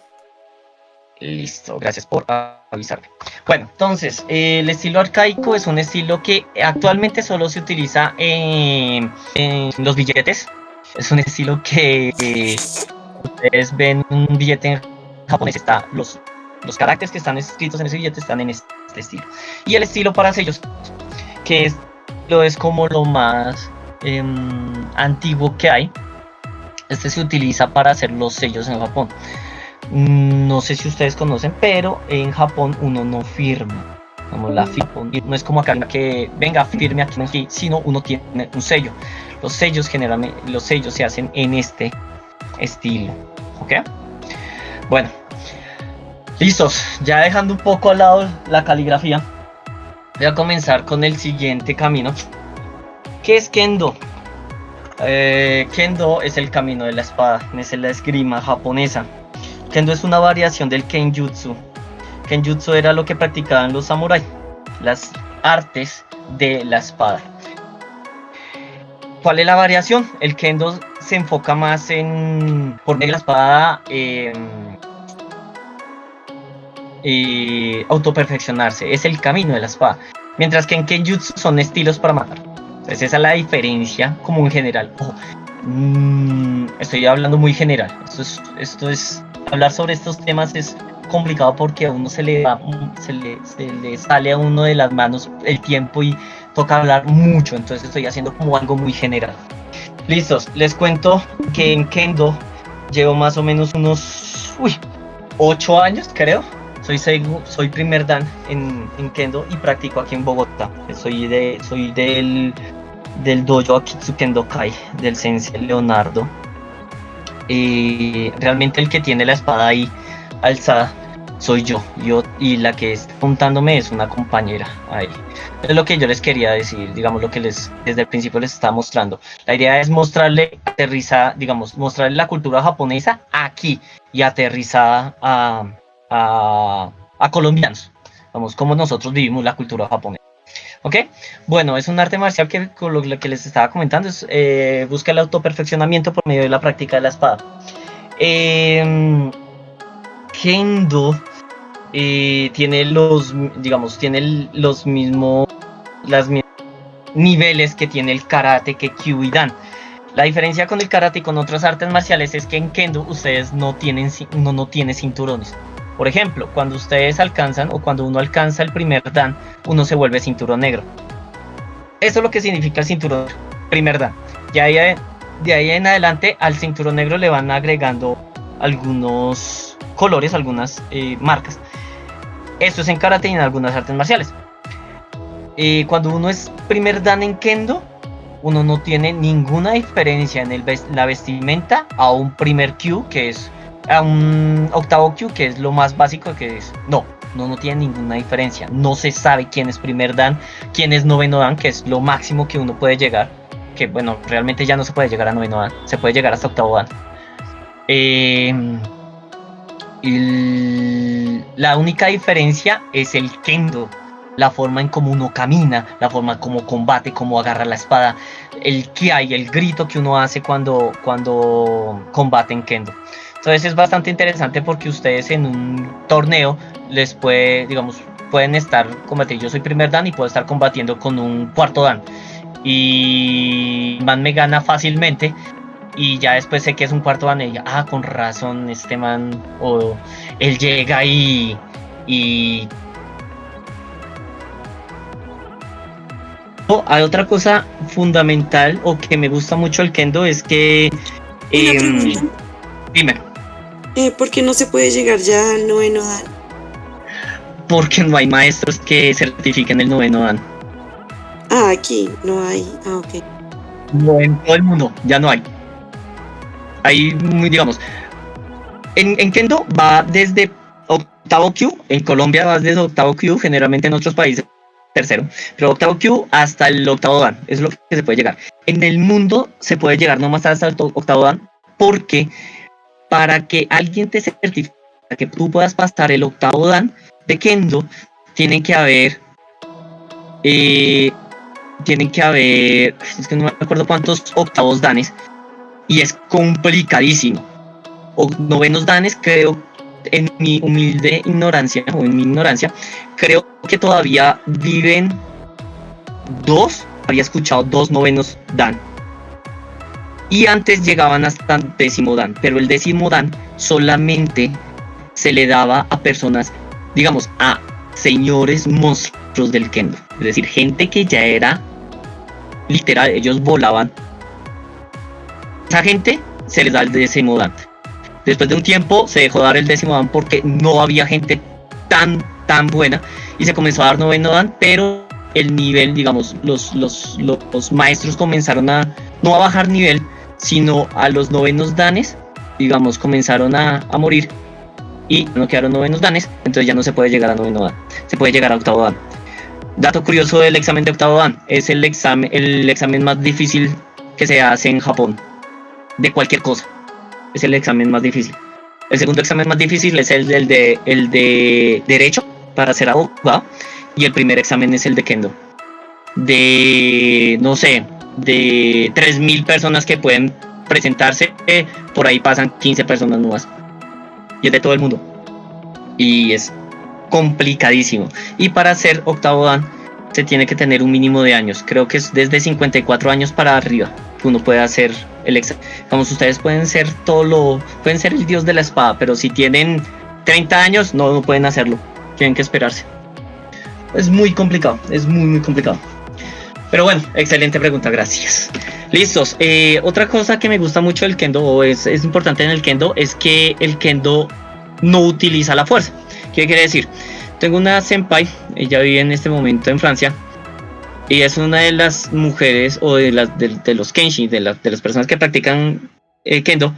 Listo, gracias por avisarme. Bueno, entonces, el estilo arcaico es un estilo que actualmente solo se utiliza en los billetes. Es un estilo que ustedes ven un billete en japonés, está los caracteres que están escritos en ese billete están en este estilo. Y el estilo para sellos, que es como lo más antiguo que hay. Este se utiliza para hacer los sellos en Japón. No sé si ustedes conocen, pero en Japón uno no firma. Como la firma, no es como acá que venga, firme aquí, sino uno tiene un sello. Los sellos se hacen en este estilo. ¿Ok? Bueno, listos. Ya dejando un poco al lado la caligrafía, voy a comenzar con el siguiente camino. ¿Qué es Kendo? Kendo es el camino de la espada, es la esgrima japonesa. Kendo es una variación del Kenjutsu. Kenjutsu era lo que practicaban los samuráis, las artes de la espada. ¿Cuál es la variación? El Kendo se enfoca más en poner la espada autoperfeccionarse, es el camino de la espada. Mientras que en Kenjutsu son estilos para matar. Entonces esa es la diferencia como en general. Estoy hablando muy general. Esto es hablar sobre estos temas es complicado porque a uno se le sale a uno de las manos el tiempo y toca hablar mucho, entonces estoy haciendo como algo muy general. Listos, les cuento que en Kendo llevo más o menos unos 8 años, creo. Soy primer dan en Kendo y practico aquí en Bogotá. Soy del dojo Akitsu Kendokai del sensei Leonardo. Realmente el que tiene la espada ahí alzada soy yo, y la que está apuntándome es una compañera ahí. Es lo que yo les quería decir, digamos, lo que desde el principio les estaba mostrando. La idea es mostrarle mostrarle la cultura japonesa aquí y aterrizada a colombianos. Vamos, como nosotros vivimos la cultura japonesa. ¿Ok? Bueno, es un arte marcial que con lo que les estaba comentando busca el autoperfeccionamiento por medio de la práctica de la espada. Kendo tiene los mismos niveles que tiene el karate, que Kyu y Dan. La diferencia con el karate y con otras artes marciales es que en Kendo uno no tiene cinturones. Por ejemplo, cuando ustedes alcanzan o cuando uno alcanza el primer dan, uno se vuelve cinturón negro. Eso es lo que significa el cinturón primer dan. De ahí en adelante al cinturón negro le van agregando algunos colores, algunas marcas. Esto es en karate y en algunas artes marciales. Cuando uno es primer dan en Kendo, uno no tiene ninguna diferencia en la vestimenta a un primer Kyu, que es a un octavo Kyu, que es lo más básico que es. No tiene ninguna diferencia. No se sabe quién es primer dan, quién es noveno dan, que es lo máximo que uno puede llegar. Que bueno, realmente ya no se puede llegar a noveno dan, se puede llegar hasta octavo dan. La única diferencia es el Kendo, la forma en cómo uno camina, la forma en cómo combate, cómo agarra la espada, el kiai, el grito que uno hace cuando combate en Kendo. Entonces es bastante interesante porque ustedes en un torneo pueden estar combatiendo. Yo soy primer dan y puedo estar combatiendo con un cuarto dan y man me gana fácilmente. Y ya después sé que es un cuarto dan y ya, con razón, este man, o él llega y hay otra cosa fundamental o que me gusta mucho el Kendo es que dime.
¿Por qué no se puede llegar ya al noveno dan?
Porque no hay maestros que certifiquen el noveno dan.
Aquí no hay. Ok.
No, en todo el mundo ya no hay. Ahí, digamos, en Kendo va desde octavo Kyu, en Colombia va desde octavo Kyu, generalmente en otros países tercero, pero octavo Kyu hasta el octavo dan, es lo que se puede llegar. En el mundo se puede llegar nomás hasta el octavo dan, porque para que alguien te certifique, para que tú puedas pasar el octavo dan de Kendo, tienen que haber, es que no me acuerdo cuántos octavos danes, y es complicadísimo. O novenos danes, creo, en mi humilde ignorancia, creo que todavía viven había escuchado 2 novenos dan. Y antes llegaban hasta el 10º dan, pero el 10º dan solamente se le daba a personas, digamos, a señores monstruos del Kendo. Es decir, gente que ya era literal, ellos volaban. Esa gente se les da el 10º dan. Después de un tiempo se dejó dar el 10º dan porque no había gente tan buena y se comenzó a dar 9º dan, pero el nivel, digamos, los maestros comenzaron no a bajar nivel, sino a los 9º danes, digamos, comenzaron a morir y no quedaron 9º danes, entonces ya no se puede llegar a 9º dan, se puede llegar a 8º dan. Dato curioso del examen de 8º dan, es el examen más difícil que se hace en Japón, de cualquier cosa. Es el examen más difícil. El segundo examen más difícil es el de Derecho para ser abogado. Y el primer examen es el de Kendo. De 3.000 personas que pueden presentarse, por ahí pasan 15 personas nuevas. Y es de todo el mundo. Y es complicadísimo. Y para ser octavo dan se tiene que tener un mínimo de años. Creo que es desde 54 años para arriba. que uno puede hacer digamos, ustedes pueden ser pueden ser el dios de la espada, pero si tienen 30 años, no pueden hacerlo. Tienen que esperarse. Es muy complicado, es muy complicado. Pero bueno, excelente pregunta, gracias. Listos. Otra cosa que me gusta mucho del kendo, o es importante en el kendo, es que el kendo no utiliza la fuerza. ¿Qué quiere decir? Tengo una senpai, ella vive en este momento en Francia, y es una de las mujeres, o de los Kenshin, de las personas que practican kendo,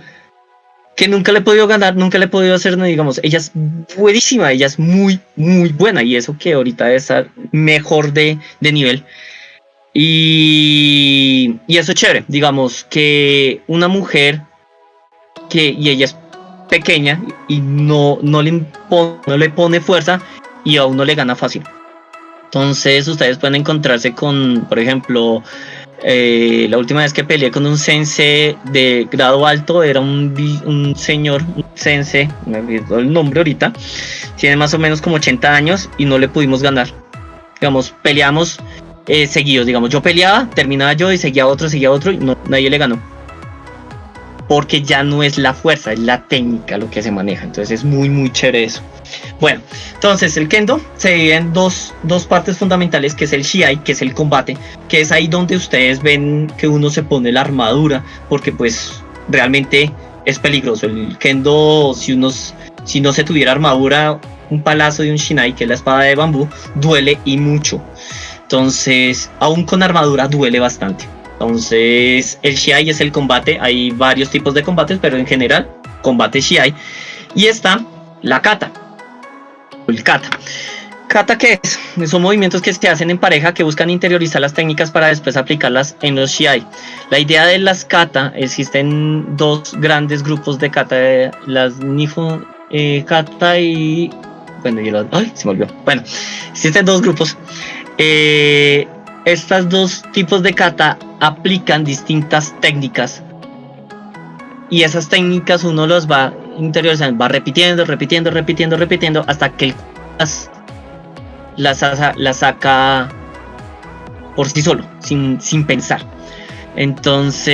que nunca le he podido ganar, nunca le he podido hacer, digamos, ella es buenísima, ella es muy buena, y eso que ahorita está mejor de nivel. Y eso es chévere, digamos, que una mujer y ella es pequeña y no le pone fuerza y a uno le gana fácil. Entonces ustedes pueden encontrarse con, por ejemplo, la última vez que peleé con un sensei de grado alto, era un señor, un sensei, me olvidó el nombre ahorita, tiene más o menos como 80 años y no le pudimos ganar. Digamos, peleamos seguidos, digamos, yo peleaba, terminaba yo y seguía otro y nadie le ganó. Porque ya no es la fuerza, es la técnica lo que se maneja. Entonces es muy chévere eso. Bueno, entonces el kendo se divide en dos partes fundamentales, que es el shiai, que es el combate, que es ahí donde ustedes ven que uno se pone la armadura, porque pues realmente es peligroso. El kendo, si no se tuviera armadura, un palazo de un shinai, que es la espada de bambú, duele y mucho. Entonces, aún con armadura duele bastante. Entonces, el shiai es el combate. Hay varios tipos de combates, pero en general, combate shiai. Y está la kata. El kata. ¿Kata qué es? Son movimientos que se hacen en pareja que buscan interiorizar las técnicas para después aplicarlas en los shiai. La idea de las kata, existen dos grandes grupos de kata, las Nihon kata y... Bueno, ¡ay! Se me olvidó. Bueno, existen dos grupos. Estos dos tipos de kata aplican distintas técnicas y esas técnicas uno los va interiorizando, va repitiendo hasta que las saca por sí solo, sin pensar. Entonces,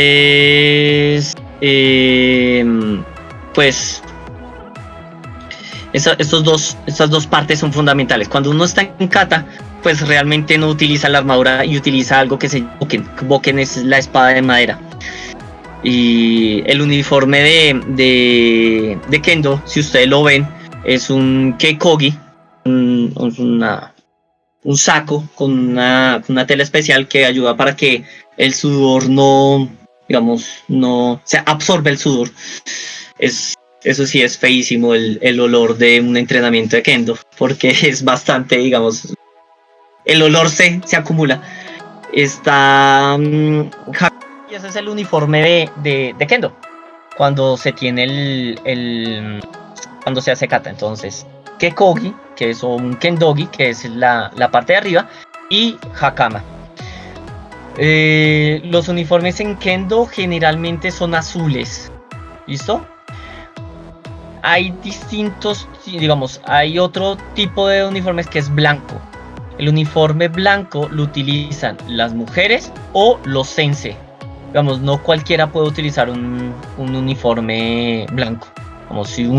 pues estas dos partes son fundamentales. Cuando uno está en kata, pues realmente no utiliza la armadura y utiliza algo que se llama boken. Boken es la espada de madera. Y el uniforme de kendo, si ustedes lo ven, es un keikogi, un saco con una tela especial que ayuda para que el sudor no se absorbe el sudor. Eso sí es feísimo el olor de un entrenamiento de kendo, porque es bastante, digamos, el olor se acumula. Está y ese es el uniforme de kendo cuando se tiene cuando se hace kata. Entonces, kekogi, que es un kendogi, que es la parte de arriba, y hakama. Los uniformes en kendo generalmente son azules. ¿Listo? Hay distintos, digamos, hay otro tipo de uniformes que es blanco. El uniforme blanco lo utilizan las mujeres o los sensei. Digamos, no cualquiera puede utilizar un uniforme blanco. Como si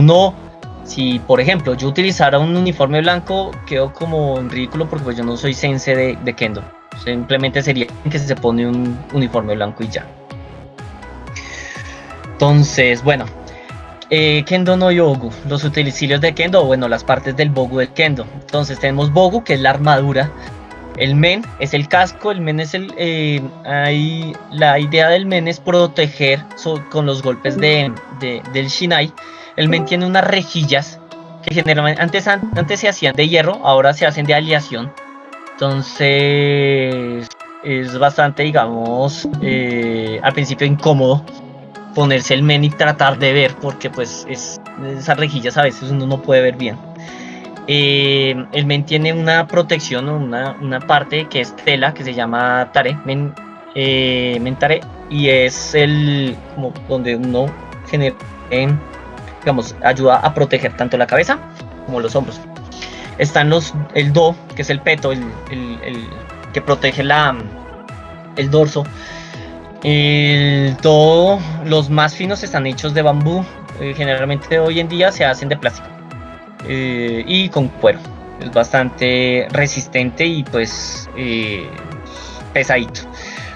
por ejemplo yo utilizara un uniforme blanco, quedo como en ridículo porque pues yo no soy sensei de kendo. Simplemente sería que se pone un uniforme blanco y ya. Entonces, bueno, Kendo no Yogu, los utensilios de Kendo, bueno, las partes del Bogu del Kendo. Entonces tenemos Bogu, que es la armadura. El Men es el casco. El Men es la idea del Men es proteger con los golpes del Shinai. El Men tiene unas rejillas que generalmente antes se hacían de hierro, ahora se hacen de aleación. Entonces es bastante, digamos, al principio incómodo ponerse el Men y tratar de ver, porque pues esas rejillas a veces uno no puede ver bien. El Men tiene una protección, una parte que es tela, que se llama tare, mentare, y es como donde uno genera, digamos, ayuda a proteger tanto la cabeza como los hombros. Están el do, que es el peto, el que protege el dorso. Todos los más finos están hechos de bambú. Generalmente hoy en día se hacen de plástico y con cuero. Es bastante resistente y pues pesadito.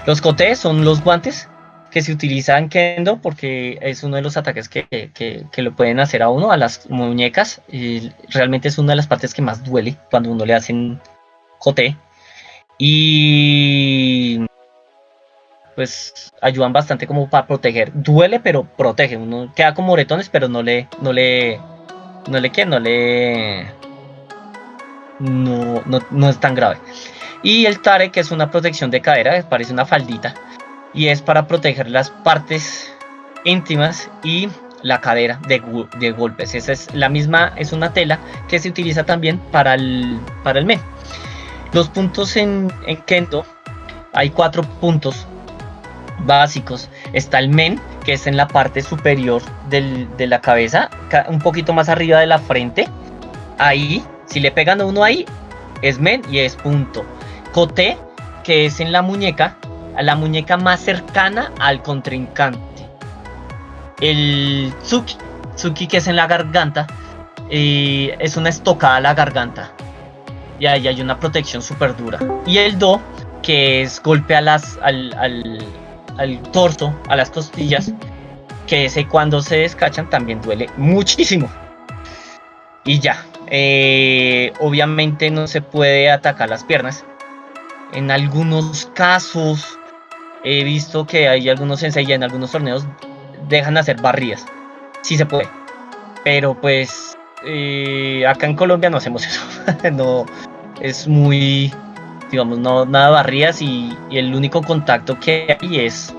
Los kote son los guantes que se utilizan en kendo porque es uno de los ataques que lo pueden hacer a uno, a las muñecas. Realmente es una de las partes que más duele cuando uno le hacen kote. Y pues ayudan bastante como para proteger. Duele, pero protege. Uno queda con moretones, pero no es tan grave. Y el tare, que es una protección de cadera, parece una faldita. Y es para proteger las partes íntimas y la cadera de golpes. Esa es la misma, es una tela que se utiliza también para el men. Los puntos en kendo, hay 4 puntos básicos. Está el men, que es en la parte superior de la cabeza, un poquito más arriba de la frente. Ahí, si le pegan a uno ahí, es men y es punto. Kote, que es en la muñeca más cercana al contrincante. El tsuki, que es en la garganta, es una estocada a la garganta. Y ahí hay una protección súper dura. Y el do, que es golpe al torso, a las costillas, que ese cuando se descachan también duele muchísimo. Y ya, obviamente no se puede atacar las piernas. En algunos casos he visto que hay algunos sensei en algunos torneos dejan hacer barridas. Sí se puede, pero pues acá en Colombia no hacemos eso. No, es muy, digamos, no, nada de barridas y el único contacto que hay es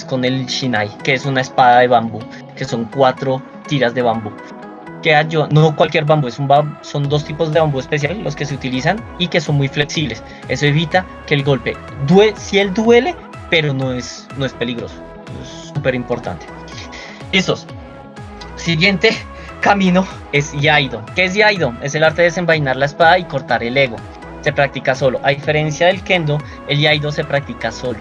con el shinai, que es una espada de bambú, que son 4 tiras de bambú. No cualquier bambú, son 2 tipos de bambú especiales los que se utilizan y que son muy flexibles. Eso evita que el golpe duele, pero no es peligroso. Es súper importante. Listos. Siguiente camino es Iaido. ¿Qué es Iaido? Es el arte de desenvainar la espada y cortar el ego. Se practica solo. A diferencia del kendo, el Iaido se practica solo.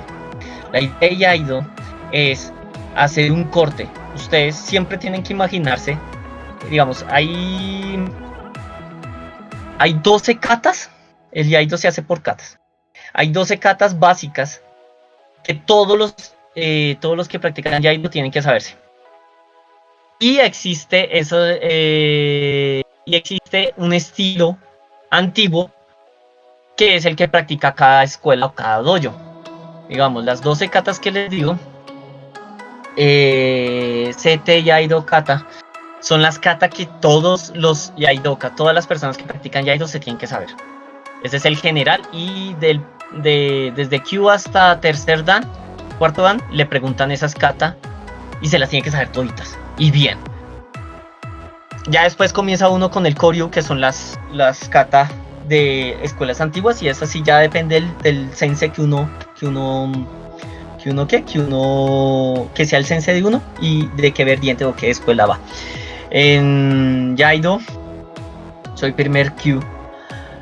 La idea de Iaido es hacer un corte. Ustedes siempre tienen que imaginarse, digamos, hay 12 katas. El Iaido se hace por katas. Hay 12 katas básicas que todos los que practican Iaido tienen que saberse. Y existe un estilo antiguo que es el que practica cada escuela o cada dojo. Digamos, las 12 katas que les digo, Sete Iaido Kata, son las kata que todos los Iaidoka, todas las personas que practican Iaido se tienen que saber. Ese es el general y desde Q hasta tercer dan, cuarto dan, le preguntan esas kata y se las tiene que saber toditas. Y bien. Ya después comienza uno con el Koryu, que son las kata de escuelas antiguas, y eso sí ya depende del sensei que sea el sensei de uno y de qué vertiente o qué escuela va. En Iaido soy primer Q,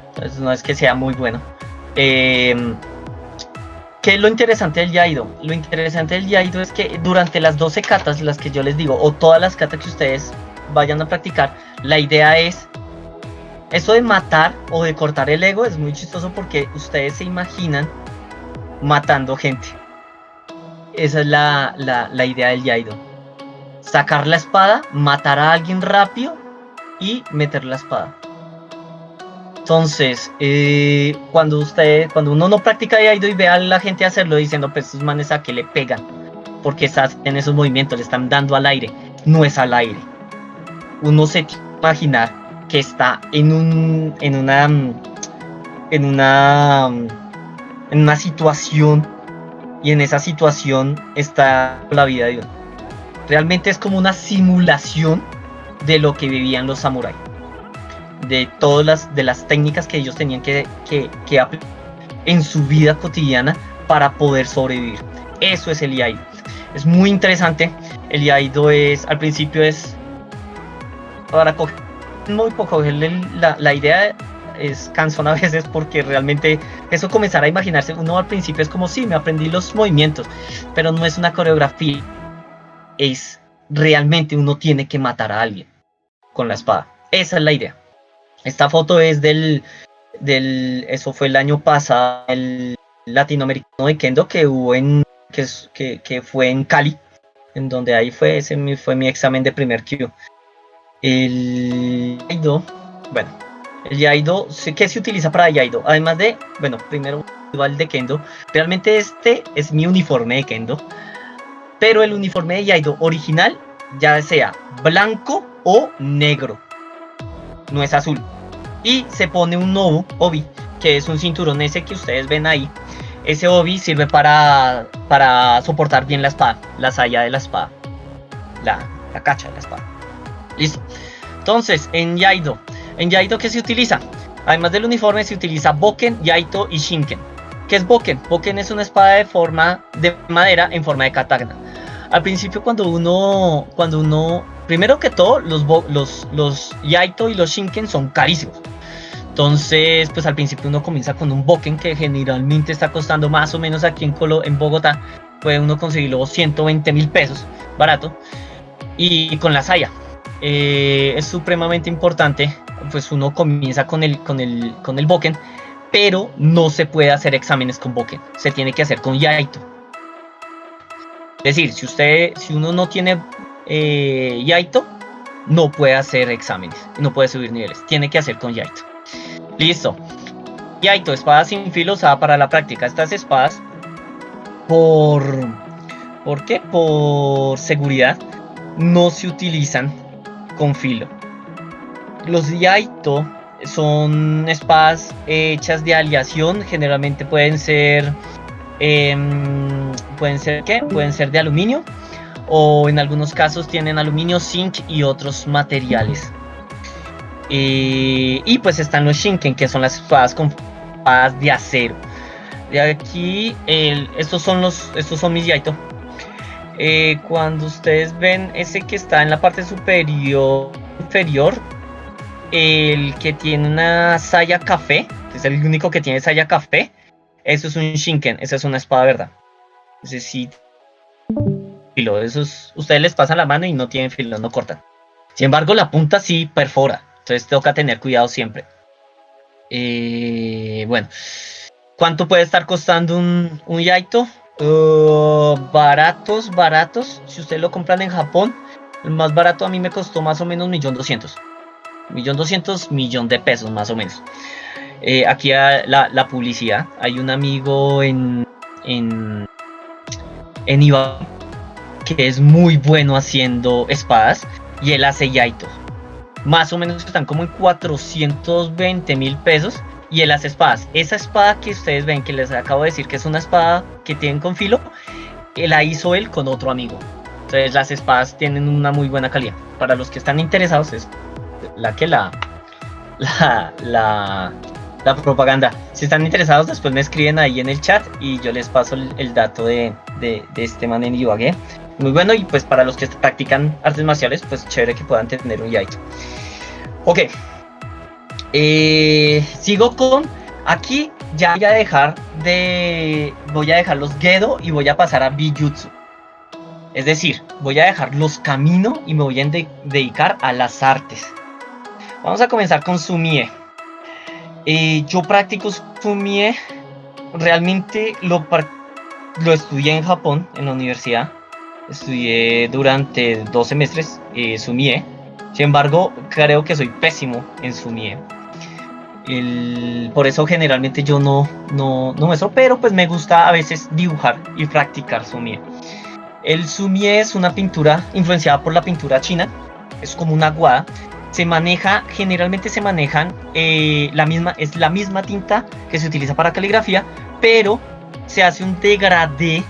entonces no es que sea muy bueno. ¿Qué es lo interesante del Iaido? Lo interesante del Iaido es que durante las 12 katas, las que yo les digo, o todas las katas que ustedes vayan a practicar, la idea es eso de matar o de cortar el ego. Es muy chistoso porque ustedes se imaginan matando gente. Esa es la idea del Iaido. Sacar la espada, matar a alguien rápido y meter la espada. Entonces, cuando uno no practica Iaido y ve a la gente hacerlo diciendo, pues estos manes a que le pegan, porque estás en esos movimientos, le están dando al aire, no es al aire. Uno se tiene que imaginar que está en una situación, y en esa situación está la vida de uno. Realmente es como una simulación de lo que vivían los samuráis, de todas las técnicas que ellos tenían que aplicar en su vida cotidiana para poder sobrevivir. Eso es el Iaido. Es muy interesante. El Iaido al principio es para cogerle la idea es cansón a veces porque realmente eso comenzar a imaginarse, uno al principio es como sí, me aprendí los movimientos, pero no es una coreografía, es realmente uno tiene que matar a alguien con la espada, esa es la idea. Esta foto es eso fue el año pasado, el latinoamericano de Kendo que hubo que fue en Cali, en donde ahí fue mi examen de primer Q. El Yaido, bueno, el Yaido, ¿qué se utiliza para Yaido? Además de, bueno, primero igual de Kendo, realmente este es mi uniforme de Kendo, pero el uniforme de Yaido original, ya sea blanco o negro, no es azul. Y se pone un obi, que es un cinturón ese que ustedes ven ahí. Ese obi sirve para soportar bien la espada, la saya de la espada, la cacha de la espada. Listo. Entonces, en Yaido, ¿qué se utiliza? Además del uniforme se utiliza Boken, Yaito y Shinken. ¿Qué es Boken? Boken es una espada de madera en forma de katana. Al principio cuando uno primero que todo, los Yaito y los Shinken son carísimos. Entonces, pues al principio uno comienza con un Boken que generalmente está costando más o menos aquí en Bogotá. Puede uno conseguirlo 120.000 pesos, barato. Y con la saya. Es supremamente importante, pues uno comienza con el Boken, pero no se puede hacer exámenes con Boken, se tiene que hacer con Yaito. Es decir, si uno no tiene Yaito, no puede hacer exámenes, no puede subir niveles, tiene que hacer con Yaito. Listo. Yaito, espada sin filo usada para la práctica. Estas espadas, ¿por qué? Por seguridad, no se utilizan con filo. Los Yaito son espadas hechas de aleación, generalmente pueden ser de aluminio, o en algunos casos tienen aluminio, zinc y otros materiales. Y pues están los Shinken, que son las espadas de acero. De aquí, estos son mis Yaito. Cuando ustedes ven ese que está en la parte superior inferior, el que tiene una saya café, es el único que tiene saya café, eso es un Shinken, esa es una espada, ¿verdad? Ese sí, filo, esos ustedes les pasan la mano y no tienen filo, no cortan. Sin embargo, la punta sí perfora, entonces toca tener cuidado siempre. Bueno, ¿cuánto puede estar costando un Yaito? Baratos, si ustedes lo compran en Japón, el más barato a mí me costó más o menos 1.200.000. 1.200.000 de pesos más o menos. Aquí la publicidad, hay un amigo en Iba que es muy bueno haciendo espadas y él hace Yaito. Más o menos están como en 420.000 pesos y él hace espadas. Esa espada que ustedes ven, que les acabo de decir que es una espada que tienen con filo, la hizo él con otro amigo. Entonces las espadas tienen una muy buena calidad. Para los que están interesados es la propaganda. Si están interesados, después me escriben ahí en el chat y yo les paso el dato de este man en Ibagué. Muy bueno, y pues para los que practican artes marciales, pues chévere que puedan tener un Yaito. Ok. Sigo con... Aquí ya voy a dejar los Gedo y voy a pasar a Bijutsu. Es decir, voy a dejar los Kamino y me voy a dedicar a las artes. Vamos a comenzar con Sumie. Yo practico Sumie. Realmente lo estudié en Japón, en la universidad. Estudié durante 2 semestres Sumie. Sin embargo, creo que soy pésimo en Sumie. Por eso generalmente yo no muestro, pero pues me gusta a veces dibujar y practicar Sumie. El Sumie es una pintura influenciada por la pintura china. Es como una guada. Generalmente se manejan es la misma tinta que se utiliza para caligrafía, pero se hace un degradé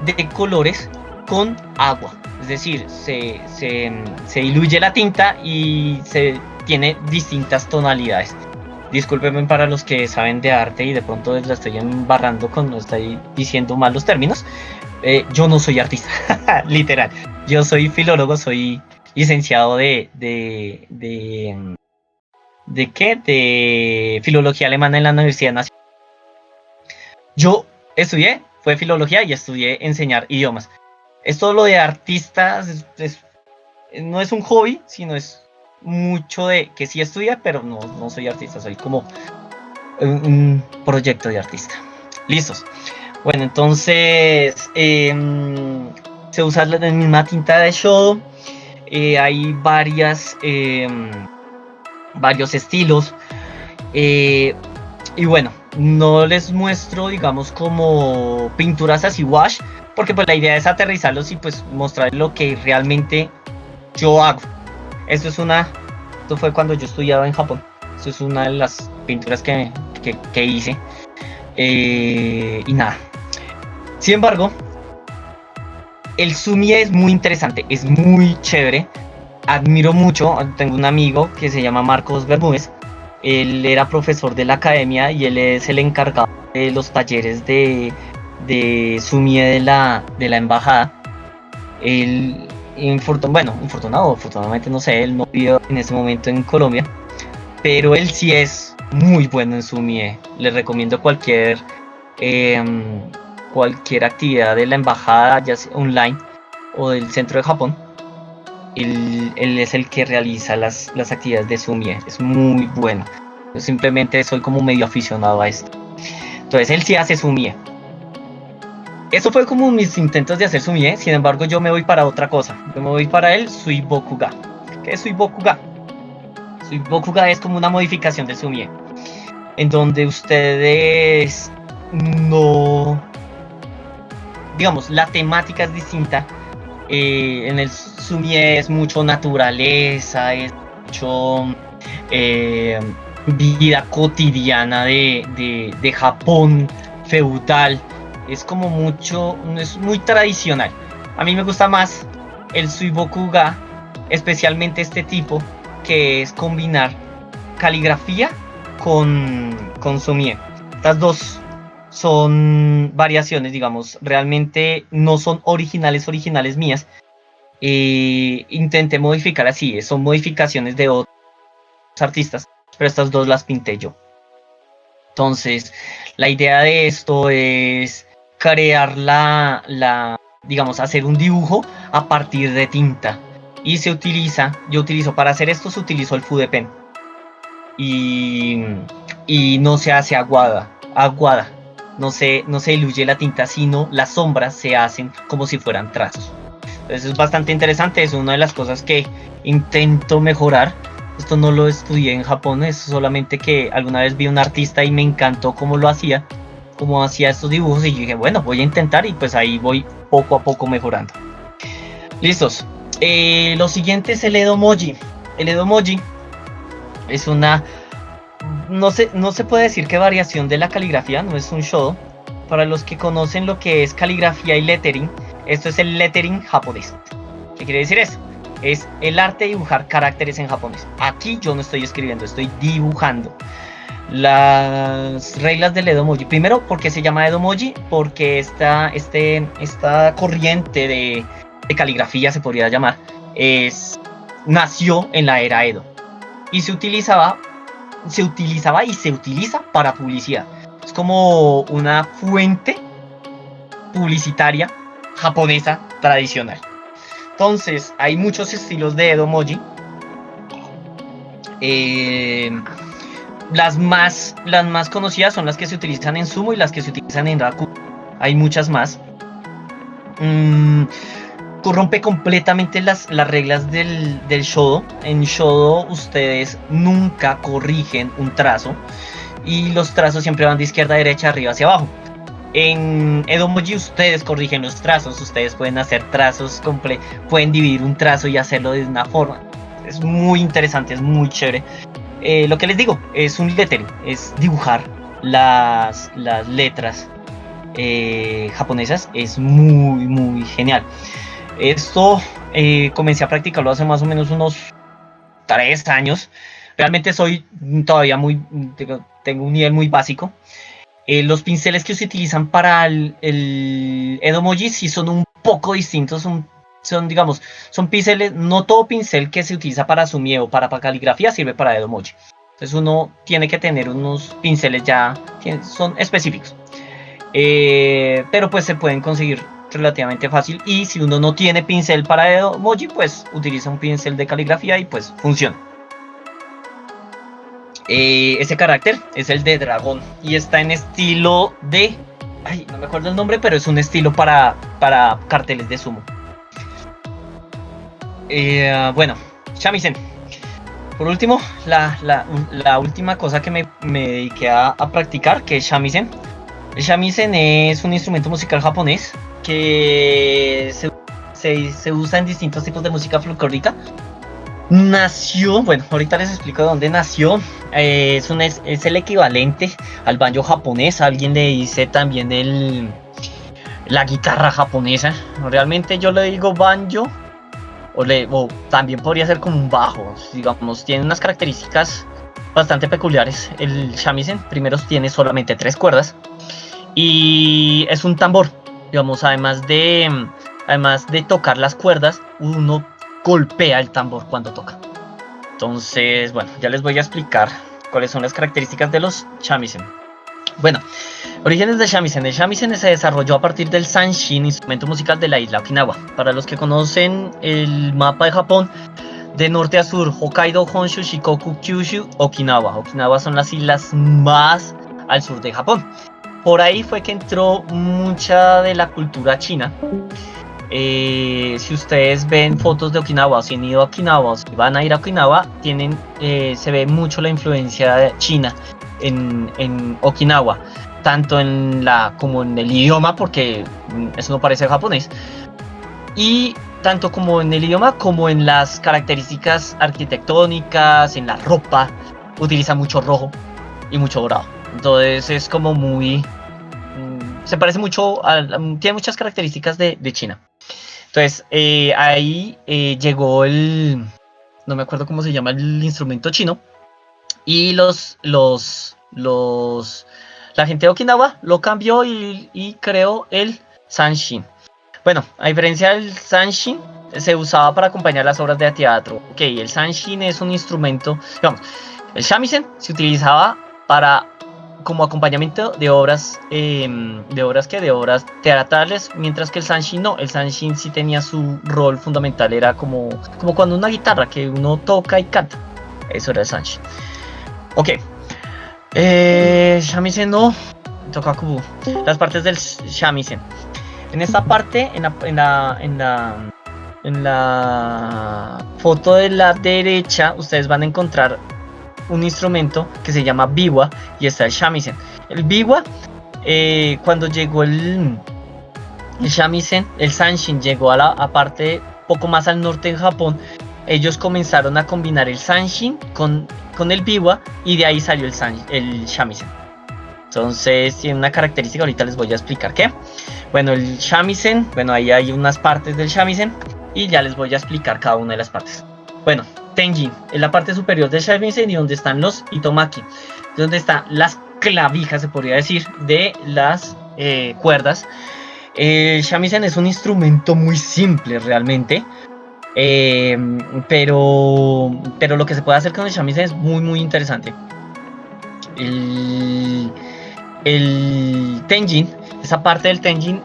de colores con agua. Es decir, se diluye la tinta y se tiene distintas tonalidades. Discúlpenme para los que saben de arte y de pronto la estoy embarrando cuando estoy diciendo mal los términos. Yo no soy artista, literal. Yo soy filólogo, soy licenciado de ¿De qué? De filología alemana en la Universidad Nacional. Yo fue filología y estudié enseñar idiomas. Esto lo de artistas no es un hobby, sino es mucho de que sí estudia, pero no soy artista, soy como un proyecto de artista. Listos. Bueno, entonces se usa la misma tinta de Shodo. Hay varios estilos. Y bueno, no les muestro, digamos, como pinturas así wash, porque pues la idea es aterrizarlos y pues mostrar lo que realmente yo hago. Esto fue cuando yo estudiaba en Japón. Esto es una de las pinturas que hice. Y nada. Sin embargo, el sumie es muy interesante, es muy chévere. Admiro mucho, tengo un amigo que se llama Marcos Bermúdez. Él era profesor de la academia y él es el encargado de los talleres de sumie de la embajada. Él, afortunadamente no sé, él no vive en ese momento en Colombia, pero él sí es muy bueno en sumie. Le recomiendo cualquier actividad de la embajada, ya sea online o del centro de Japón. Él es el que realiza las actividades de sumie, es muy bueno. Yo simplemente soy como medio aficionado a esto. Entonces él sí hace sumie. Eso fue como mis intentos de hacer sumie. Sin embargo, yo me voy para otra cosa. Yo me voy para el Suibokuga. ¿Qué es Suibokuga? Suibokuga es como una modificación del sumie, en donde ustedes digamos, la temática es distinta. En el sumie es mucho naturaleza, es mucho vida cotidiana de Japón feudal. Es como mucho, es muy tradicional. A mí me gusta más el Suibokuga, especialmente este tipo, que es combinar caligrafía con sumie. Estas dos son variaciones, digamos, realmente no son originales mías. Intenté modificar así, son modificaciones de otros artistas, pero estas dos las pinté yo. Entonces, la idea de esto es crear digamos, hacer un dibujo a partir de tinta. Y yo utilizo para hacer esto, se utilizó el Fudepen. Y no se hace aguada. No se diluye la tinta, sino las sombras se hacen como si fueran trazos. Entonces es bastante interesante, es una de las cosas que intento mejorar. Esto no lo estudié en Japón, es solamente que alguna vez vi un artista y me encantó cómo hacía estos dibujos, y yo dije, bueno, voy a intentar, y pues ahí voy poco a poco mejorando. Listos. Lo siguiente es el Edomoji. El Edomoji es una... No se puede decir qué variación de la caligrafía, no es un shodo. Para los que conocen lo que es caligrafía y lettering, esto es el lettering japonés. ¿Qué quiere decir eso? Es el arte de dibujar caracteres en japonés. Aquí yo no estoy escribiendo, estoy dibujando. Las reglas del Edomoji. Primero, ¿por qué se llama Edomoji? Porque esta corriente de caligrafía, se podría llamar, nació en la era Edo. Y se utilizaba y se utiliza para publicidad. Es como una fuente publicitaria japonesa tradicional. Entonces, hay muchos estilos de Edomoji. Las más conocidas son las que se utilizan en Sumo y las que se utilizan en Raku. Hay muchas más. Corrompe completamente las reglas del Shodo. En Shodo ustedes nunca corrigen un trazo, y los trazos siempre van de izquierda a derecha, arriba hacia abajo. En Edomoji ustedes corrigen los trazos, ustedes pueden hacer trazos pueden dividir un trazo y hacerlo de una forma. Es muy interesante, es muy chévere. Lo que les digo, es un lettering, es dibujar las letras japonesas. Es muy, muy genial. Esto comencé a practicarlo hace más o menos unos 3 años. Realmente soy todavía tengo un nivel muy básico. Los pinceles que se utilizan para el Edomoji sí son un poco distintos. Son pinceles, no todo pincel que se utiliza para sumie o para caligrafía sirve para Edomoji. Entonces uno tiene que tener unos pinceles ya, son específicos. Pero pues se pueden conseguir relativamente fácil, y si uno no tiene pincel para emoji, pues utiliza un pincel de caligrafía y pues funciona. Ese carácter es el de dragón y está en estilo de... Ay, no me acuerdo el nombre, pero es un estilo para carteles de sumo. Bueno, shamisen. Por último, la última cosa que me dediqué a practicar, que es shamisen. El shamisen es un instrumento musical japonés que se usa en distintos tipos de música folclórica. Nació, bueno, ahorita les explico de dónde nació. Es el equivalente al banjo japonés. Alguien le dice también la guitarra japonesa. Realmente yo le digo banjo, o también podría ser como un bajo. Digamos, tiene unas características bastante peculiares. El shamisen primero tiene solamente 3 cuerdas y es un tambor. Digamos, además de tocar las cuerdas, uno golpea el tambor cuando toca. Entonces, bueno, ya les voy a explicar cuáles son las características de los shamisen. Bueno, orígenes del shamisen. El shamisen se desarrolló a partir del sanshin, instrumento musical de la isla Okinawa. Para los que conocen el mapa de Japón, de norte a sur, Hokkaido, Honshu, Shikoku, Kyushu, Okinawa. Okinawa son las islas más al sur de Japón. Por ahí fue que entró mucha de la cultura china. Si ustedes ven fotos de Okinawa, o si han ido a Okinawa, o si van a ir a Okinawa, se ve mucho la influencia china en Okinawa, tanto como en el idioma, porque eso no parece japonés, y tanto como en el idioma como en las características arquitectónicas, en la ropa. Utiliza mucho rojo y mucho dorado. Entonces es como muy... se parece mucho, tiene muchas características de China. Entonces ahí llegó no me acuerdo cómo se llama el instrumento chino, y la gente de Okinawa lo cambió y creó el sanshin. Bueno, a diferencia del sanshin, se usaba para acompañar las obras de teatro. Ok, el sanshin es un instrumento, digamos, el shamisen se utilizaba como acompañamiento de obras teatrales, mientras que el sanshin no. El sanshin sí tenía su rol fundamental, era como cuando una guitarra que uno toca y canta. Eso era el sanshin. Ok, shamisen no tokakubu. Las partes del shamisen. En esta parte, en la foto de la derecha, ustedes van a encontrar un instrumento que se llama biwa, y está el shamisen. El biwa, cuando llegó el shamisen, el sanshin llegó a la parte poco más al norte en Japón. Ellos comenzaron a combinar el sanshin con el biwa, y de ahí salió el shamisen. Entonces tiene una característica, ahorita les voy a explicar qué. Bueno, el shamisen, ahí hay unas partes del shamisen y ya les voy a explicar cada una de las partes. Bueno, tenjin es la parte superior del shamisen, y donde están los itomaki, donde están las clavijas, se podría decir, de las cuerdas. El shamisen es un instrumento muy simple realmente, pero lo que se puede hacer con el shamisen es muy muy interesante. El tenjin, esa parte del tenjin,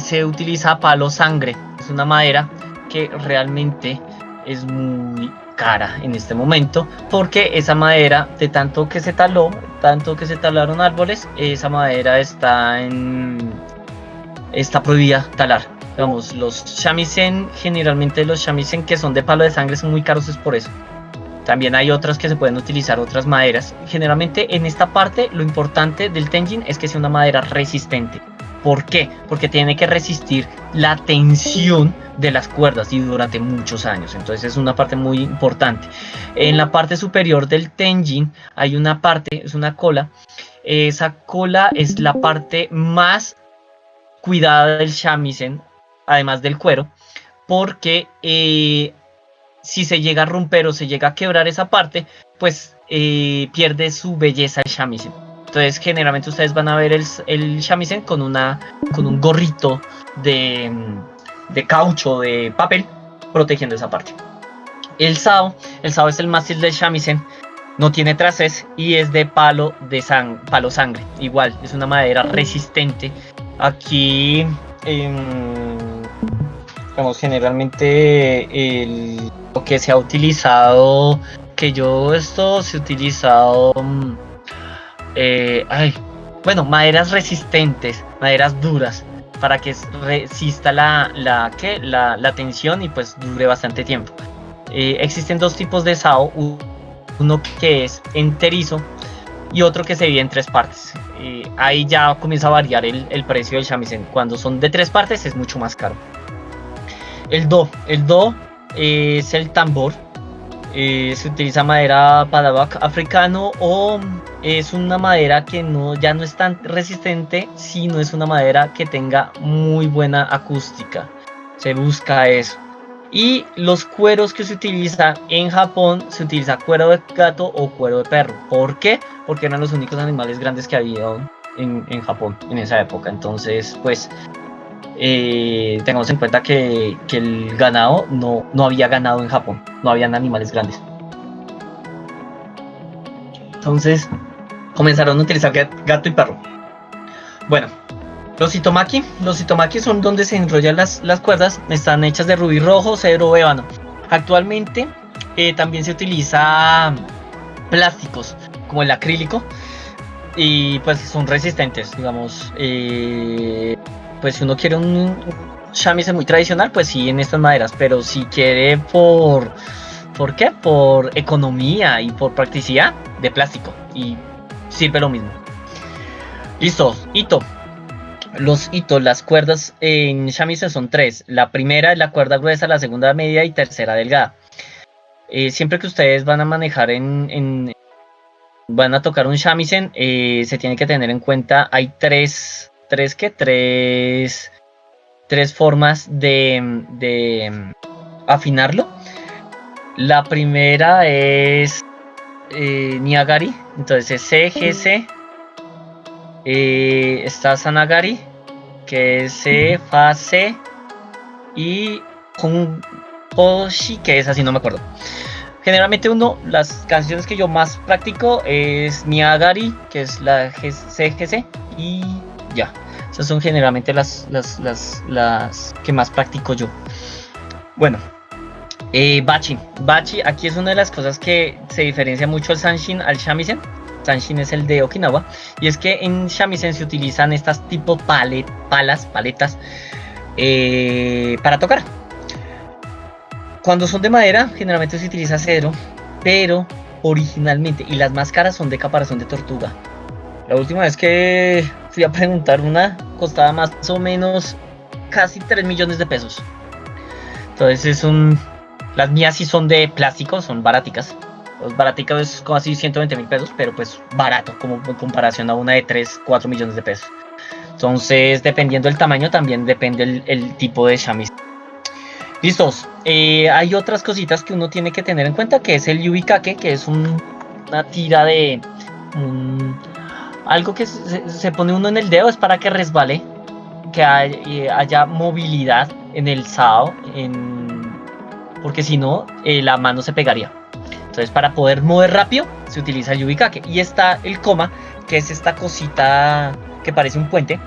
se utiliza palo sangre. Es una madera que realmente es muy cara en este momento, porque esa madera, de tanto que se talaron árboles, esa madera está prohibida talar. Digamos, los shamisen, generalmente los shamisen que son de palo de sangre son muy caros, es por eso. También hay otras que se pueden utilizar, otras maderas. Generalmente en esta parte lo importante del tenjin es que sea una madera resistente. ¿Por qué? Porque tiene que resistir la tensión de las cuerdas y durante muchos años. Entonces es una parte muy importante. En la parte superior del tenjin hay una parte, es una cola. Esa cola es la parte más cuidada del shamisen, además del cuero, porque si se llega a romper o se llega a quebrar esa parte, pues pierde su belleza el shamisen. Entonces generalmente ustedes van a ver el shamisen con un gorrito de caucho, de papel, protegiendo esa parte. El sao es el mástil del shamisen. no tiene traces y es de palo sangre. Igual, es una madera resistente. Aquí, digamos, generalmente lo que se ha utilizado, esto se ha utilizado, maderas resistentes, maderas duras, para que resista la tensión y pues dure bastante tiempo. Existen dos tipos de sao, uno que es enterizo y otro que se divide en 3 partes. Ahí ya comienza a variar el precio del shamisen. Cuando son de 3 partes es mucho más caro. El do es el tambor. Se utiliza madera padabak africano, o es una madera que ya no es tan resistente, sino es una madera que tenga muy buena acústica. Se busca eso. Y los cueros que se utilizan en Japón, se utiliza cuero de gato o cuero de perro. ¿Por qué? Porque eran los únicos animales grandes que había en Japón en esa época. Entonces, pues, tengamos en cuenta que el ganado no había ganado en Japón, no habían animales grandes. Entonces comenzaron a utilizar gato y perro. Bueno, los itomaki son donde se enrollan las cuerdas. Están hechas de rubí rojo, cedro o ébano. Actualmente también se utiliza plásticos como el acrílico, y pues son resistentes, digamos. Pues si uno quiere un shamisen muy tradicional, pues sí, en estas maderas. Pero si quiere ¿por qué? Por economía y por practicidad, de plástico, y sirve lo mismo. Listo, hito. Los hitos, las cuerdas en shamisen son 3. La primera es la cuerda gruesa, la segunda media y tercera delgada. Siempre que ustedes van a manejar van a tocar un shamisen, se tiene que tener en cuenta, hay tres formas de afinarlo. La primera es Niagari, entonces es C, G, C. Está Sanagari, que es C, Fa, C, y Hoshi, que es así, no me acuerdo. Generalmente las canciones que yo más practico es Niagari, que es la C, G, C, y ya. Esas son generalmente las que más practico yo. Bueno, Bachi, aquí es una de las cosas que se diferencia mucho el Sanshin al shamisen. Sanshin es el de Okinawa, y es que en shamisen se utilizan estas tipo paletas para tocar. Cuando son de madera, generalmente se utiliza cedro, pero originalmente, y las más caras son de caparazón de tortuga. La última vez que fui a preguntar una, costaba más o menos casi 3 millones de pesos. Entonces las mías sí son de plástico, son baraticas. Los baraticos es como así 120.000 pesos, pero pues barato como en comparación a una de 3-4 millones de pesos. Entonces, dependiendo del tamaño, también depende el tipo de shamisen. Listos. Hay otras cositas que uno tiene que tener en cuenta, que es el yubikake, que es una tira de algo que se pone uno en el dedo, es para que resbale, que haya movilidad en el sao, porque si no, la mano se pegaría. Entonces, para poder mover rápido, se utiliza el yubikake. Y está el koma, que es esta cosita que parece un puente.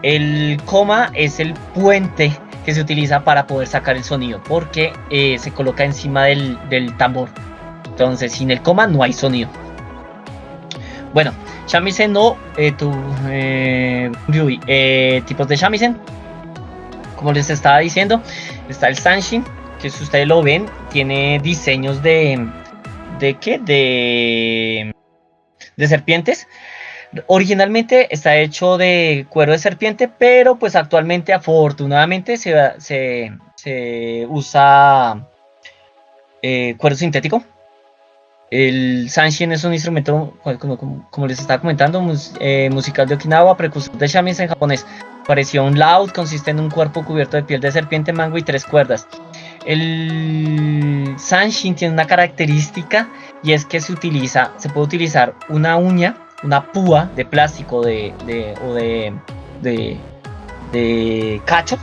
El koma es el puente que se utiliza para poder sacar el sonido, porque se coloca encima del tambor. Entonces, sin el koma no hay sonido. Bueno, shamisen no ryui. Tipos de shamisen, como les estaba diciendo, está el Sanshin, que si ustedes lo ven, tiene diseños de serpientes. Originalmente está hecho de cuero de serpiente, pero pues actualmente, afortunadamente, se usa cuero sintético. El Sanshin es un instrumento, como les estaba comentando, musical de Okinawa, precursor de shamisen en japonés. Pareció un laúd, consiste en un cuerpo cubierto de piel de serpiente, mango y 3 cuerdas. El Sanshin tiene una característica, y es que se puede utilizar una uña, una púa de plástico o de cacho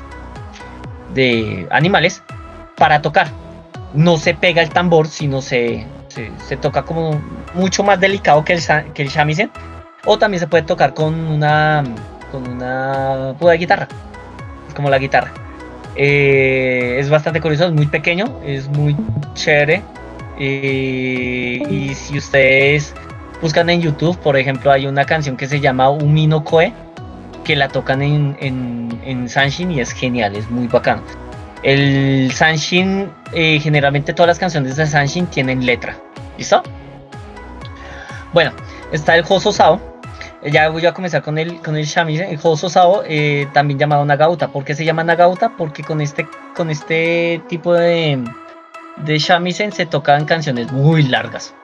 de animales para tocar. No se pega el tambor, sino se se toca como mucho más delicado que el shamisen, o también se puede tocar con una pura guitarra, como la guitarra. Es bastante curioso, es muy pequeño, es muy chévere. Y si ustedes buscan en YouTube, por ejemplo, hay una canción que se llama Umi no Koe, que la tocan en Sanshin y es genial, es muy bacano. El Sanshin, generalmente todas las canciones de Sanshin tienen letra. ¿Listo? Bueno, está el Hoso Sao. Ya voy a comenzar con el shamisen. El Hoso Sao, también llamado Nagauta. ¿Por qué se llama Nagauta? Porque con este tipo de shamisen se tocan canciones muy largas.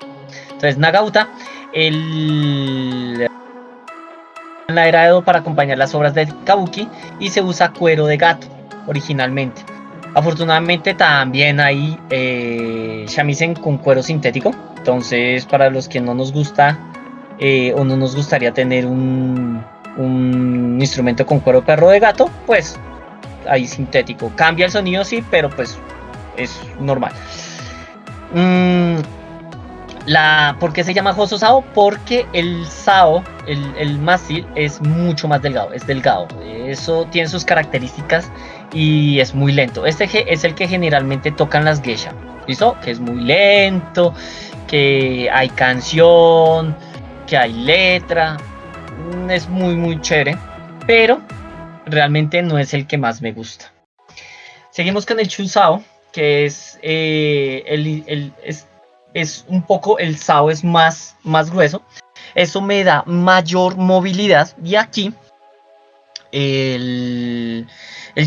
Entonces, Nagauta, en la era Edo para acompañar las obras de Kabuki, y se usa cuero de gato originalmente. Afortunadamente también hay shamisen con cuero sintético. Entonces, para los que no nos gusta o no nos gustaría tener un instrumento con cuero perro de gato, pues ahí sintético. Cambia el sonido, sí, pero pues es normal. ¿Por qué se llama Hoso Sao? Porque el Sao, el mástil, es mucho más delgado, es delgado. Eso tiene sus características y es muy lento. Este es el que generalmente tocan las geisha, ¿listo? Que es muy lento, que hay canción, que hay letra. Es muy muy chévere, pero realmente no es el que más me gusta. Seguimos con el Chu Sao, que es es un poco, el Sao es más grueso. Eso me da mayor movilidad, y aquí el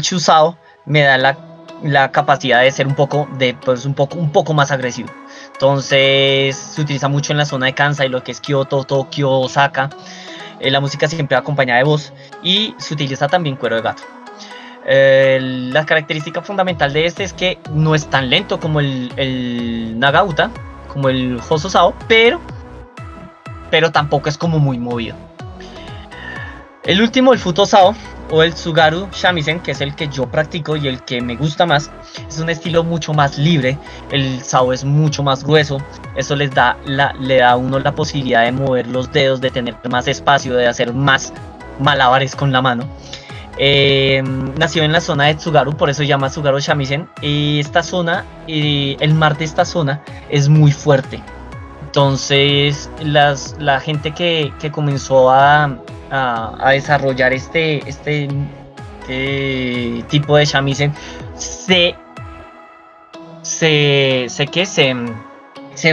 Chu Sao me da la capacidad de ser un poco más agresivo. Entonces se utiliza mucho en la zona de Kansai, lo que es Kyoto, Tokio, Osaka. La música siempre acompañada de voz, y se utiliza también cuero de gato. La característica fundamental de este es que no es tan lento como el Nagauta, como el Hoso Sao, pero tampoco es como muy movido. El último, el Futo Sao o el Tsugaru Shamisen, que es el que yo practico y el que me gusta más, es un estilo mucho más libre. El Sao es mucho más grueso. Eso le da a uno la posibilidad de mover los dedos, de tener más espacio, de hacer más malabares con la mano. Nació en la zona de Tsugaru, por eso se llama Tsugaru Shamisen. Esta zona, el mar de esta zona es muy fuerte. Entonces la gente que comenzó a desarrollar este tipo de shamisen se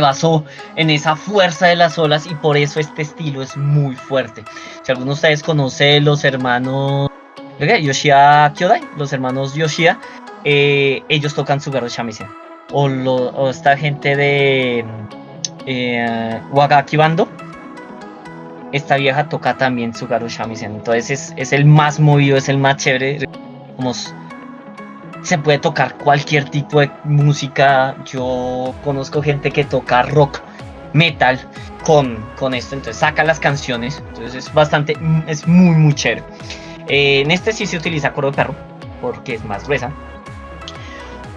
basó en esa fuerza de las olas, y por eso este estilo es muy fuerte. Si alguno de ustedes conoce los hermanos Yoshida Kyodai, los hermanos Yoshida, ellos tocan Tsugaru Shamisen, o esta gente de Wagaki Bando. Esta vieja toca también Tsugaru Shamisen. Entonces es el más movido, es el más chévere. Se puede tocar cualquier tipo de música. Yo conozco gente que toca rock, metal con esto. Entonces saca las canciones. Entonces es muy muy chévere. En este sí se utiliza cuero de perro, porque es más gruesa.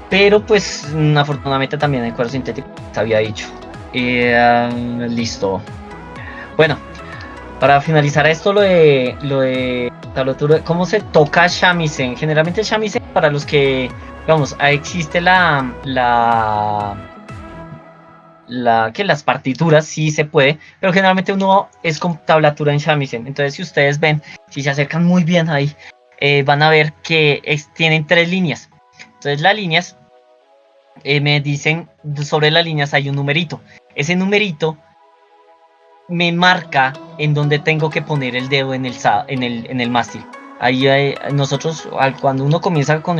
Pero pues afortunadamente también hay cuero sintético, te había dicho. Listo. Bueno, para finalizar esto, lo de tablatura, ¿cómo se toca shamisen? Generalmente el shamisen, para los que, vamos, existe que las partituras sí se puede, pero generalmente uno es con tablatura en shamisen. Entonces, si ustedes ven, si se acercan muy bien ahí, van a ver que tienen 3 líneas. Entonces, las líneas me dicen, sobre las líneas hay un numerito. Ese numerito me marca en donde tengo que poner el dedo en el mástil. Ahí nosotros, cuando uno comienza con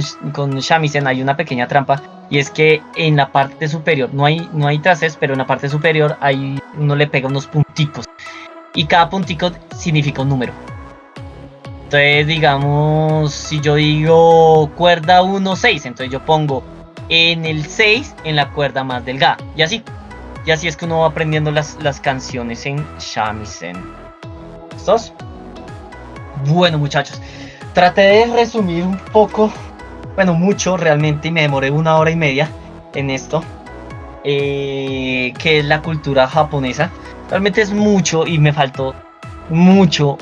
shamisen, hay una pequeña trampa, y es que en la parte superior no hay traces, pero en la parte superior uno le pega unos punticos, y cada puntico significa un número. Entonces, digamos, si yo digo cuerda 1, 6, entonces yo pongo en el 6 en la cuerda más delgada, y así es que uno va aprendiendo las canciones en shamisen. ¿Listos? Bueno, muchachos, traté de resumir un poco, bueno, mucho realmente, y me demoré 1 hora y media en esto. qué es la cultura japonesa. Realmente es mucho y me faltó mucho.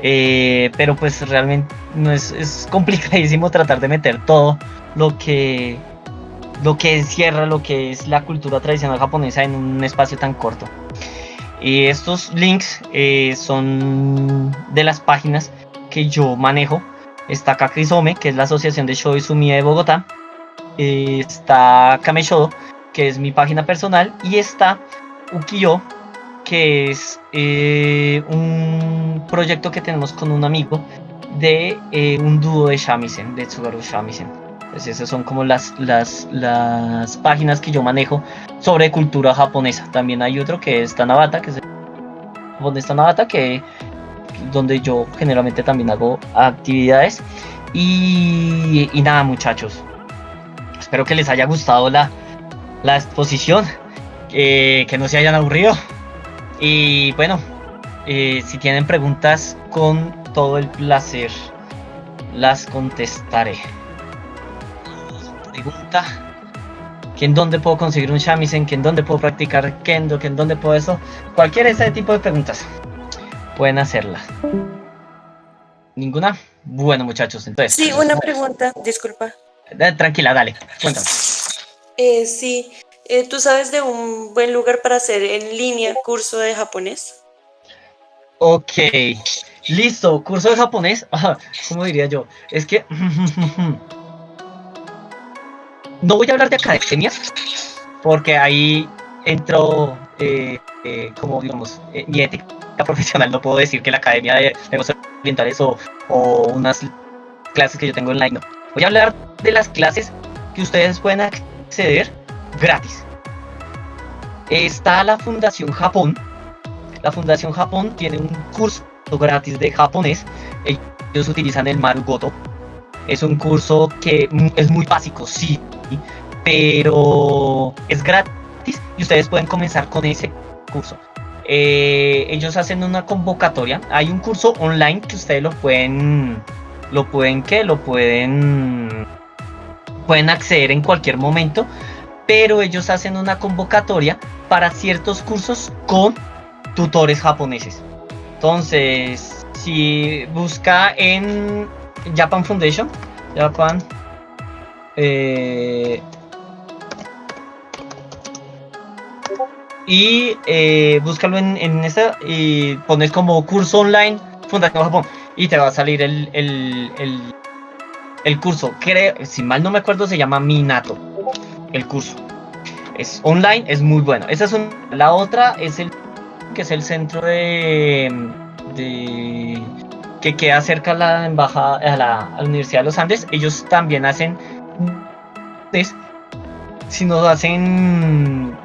Pero pues realmente no es complicadísimo tratar de meter todo lo que encierra lo que es la cultura tradicional japonesa en un espacio tan corto. Y estos links son de las páginas que yo manejo. Está Kakrisome, que es la Asociación de Shodo y Sumiya de Bogotá. Está Kameshodo, que es mi página personal. Y está Ukiyo, que es un proyecto que tenemos con un amigo de un dúo de shamisen, de Tsugaru Shamisen. Entonces esas son como las páginas que yo manejo sobre cultura japonesa. También hay otro que es Tanabata, que es japonés Tanabata, donde yo generalmente también hago actividades. Y nada, muchachos, espero que les haya gustado la exposición, que no se hayan aburrido. Y bueno, si tienen preguntas, con todo el placer las contestaré. Pregunta: ¿que en dónde puedo conseguir un shamisen? ¿Que en dónde puedo practicar kendo? ¿Que en dónde puedo eso? Cualquier ese tipo de preguntas pueden hacerlas. ¿Ninguna? Bueno, muchachos, entonces...
Sí, una pregunta, disculpa.
Tranquila, dale, cuéntame.
Sí, ¿tú sabes de un buen lugar para hacer en línea curso de japonés?
Ok, listo, curso de japonés. ¿Cómo diría yo? Es que... no voy a hablar de academias, porque ahí entro, como digamos, mi ética profesional. No puedo decir que la academia de negocios orientales o unas clases que yo tengo online, no. Voy a hablar de las clases que ustedes pueden acceder gratis. Está la Fundación Japón. La Fundación Japón tiene un curso gratis de japonés. Ellos utilizan el Marugoto. Es un curso que es muy básico, sí, pero es gratis y ustedes pueden comenzar con ese curso. Ellos hacen una convocatoria. Hay un curso online que ustedes pueden acceder en cualquier momento, pero ellos hacen una convocatoria para ciertos cursos con tutores japoneses. Entonces, si busca en Japan Foundation, y búscalo en esta y pones como curso online Fundación Japón y te va a salir el curso. Si mal no me acuerdo, se llama Minato. El curso es online, es muy bueno. Esa es la otra es que es el centro que queda cerca a la embajada, a la Universidad de los Andes. Ellos también hacen, si nos hacen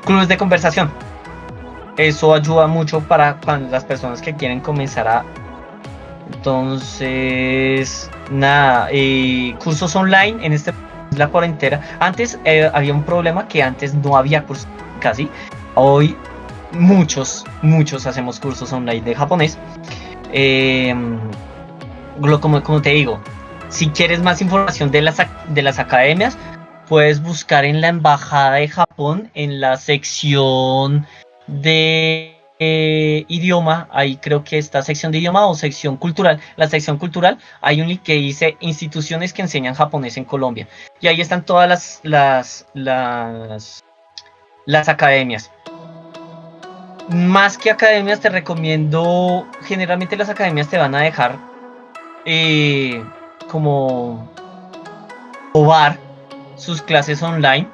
clubes de conversación. Eso ayuda mucho para las personas que quieren comenzar entonces, nada, cursos online en la cuarentena. Antes había un problema, que antes no había cursos casi. Hoy muchos hacemos cursos online de japonés. Como te digo, si quieres más información de las academias, puedes buscar en la Embajada de Japón, en la sección de idioma. Ahí creo que está sección de idioma o sección cultural. La sección cultural, hay un link que dice instituciones que enseñan japonés en Colombia, y ahí están todas las academias. Más que academias, te recomiendo, generalmente las academias te van a dejar como probar sus clases online,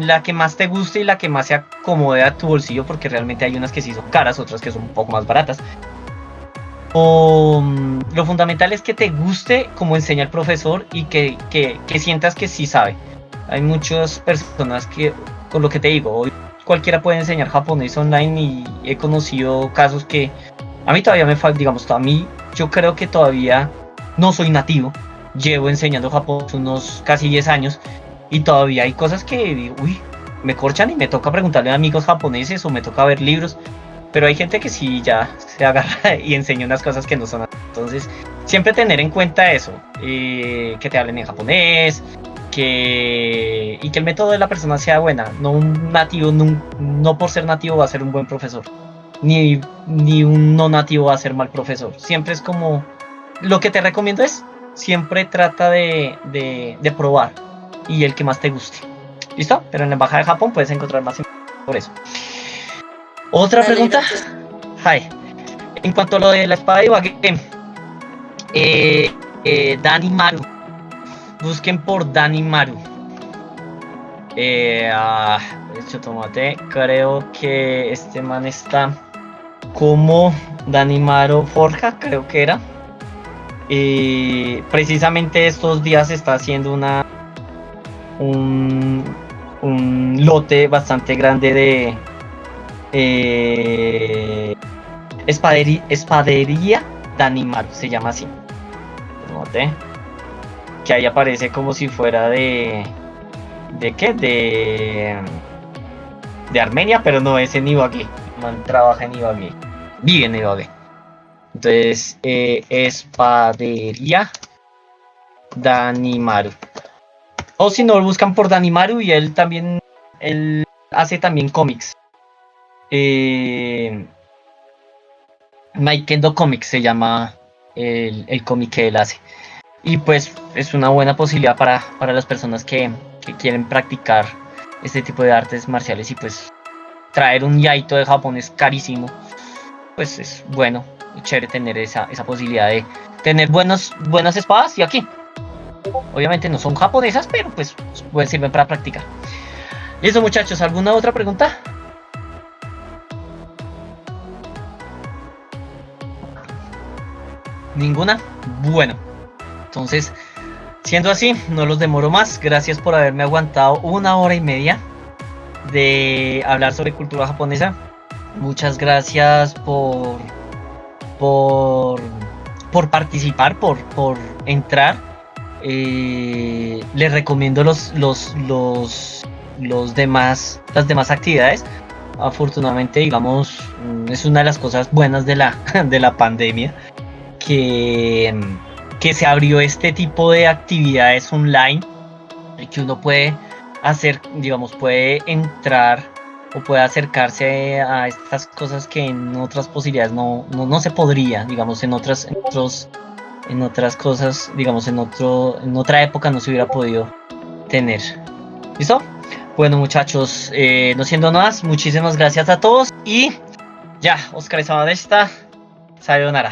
la que más te guste y la que más se acomode a tu bolsillo, porque realmente hay unas que sí son caras, otras que son un poco más baratas. Lo fundamental es que te guste cómo enseña el profesor y que sientas que sí sabe. Hay muchas personas que, con lo que te digo, hoy cualquiera puede enseñar japonés online, y he conocido casos que a mí todavía me falta, digamos, yo creo que todavía no soy nativo. Llevo enseñando japonés unos casi 10 años y todavía hay cosas que me corchan y me toca preguntarle a amigos japoneses o me toca ver libros, pero hay gente que sí ya se agarra y enseña unas cosas que no son así. Entonces siempre tener en cuenta eso, que te hablen en japonés, y que el método de la persona sea buena. No un nativo, no por ser nativo va a ser un buen profesor, ni un no nativo va a ser mal profesor. Siempre es como, lo que te recomiendo es, siempre trata de probar, y el que más te guste. ¿Listo? Pero en la embajada de Japón puedes encontrar más por eso. Otra pregunta. Hi. En cuanto a lo de la espada de Iwagé, Dani Maru. Busquen por Dani Maru. Tomate. Creo que este man está como Dani Maru Forja, creo que era. Precisamente estos días está haciendo un lote bastante grande de espadería Dani Maru, se llama así. Note que ahí aparece como si fuera ¿de qué? De Armenia, pero no, es en Ibagué. Man trabaja en Ibagué, vive en Ibagué. Entonces, espadería Dani Maru. O si no, lo buscan por Dani Maru, y él hace también cómics. Maikendo Comics se llama el cómic que él hace. Y pues es una buena posibilidad para las personas que quieren practicar este tipo de artes marciales, y pues traer un yaito de Japón es carísimo. Pues es bueno y chévere tener esa posibilidad de tener buenas espadas, y aquí obviamente no son japonesas, pero pues sirven para practicar. Listo, muchachos, ¿alguna otra pregunta? ¿Ninguna? Bueno, entonces, siendo así, no los demoro más. Gracias por haberme aguantado 1 hora y media de hablar sobre cultura japonesa. Muchas gracias por participar, por entrar. Les recomiendo las demás actividades. Afortunadamente, digamos, es una de las cosas buenas de la pandemia, que se abrió este tipo de actividades online, y que uno puede hacer, digamos, puede entrar o puede acercarse a estas cosas que en otras posibilidades no se podría, digamos, en otras cosas, digamos, en otra época no se hubiera podido tener. ¿Listo? Bueno, muchachos, no siendo más, muchísimas gracias a todos, y ya, Oscar Sabadesta, sayonara.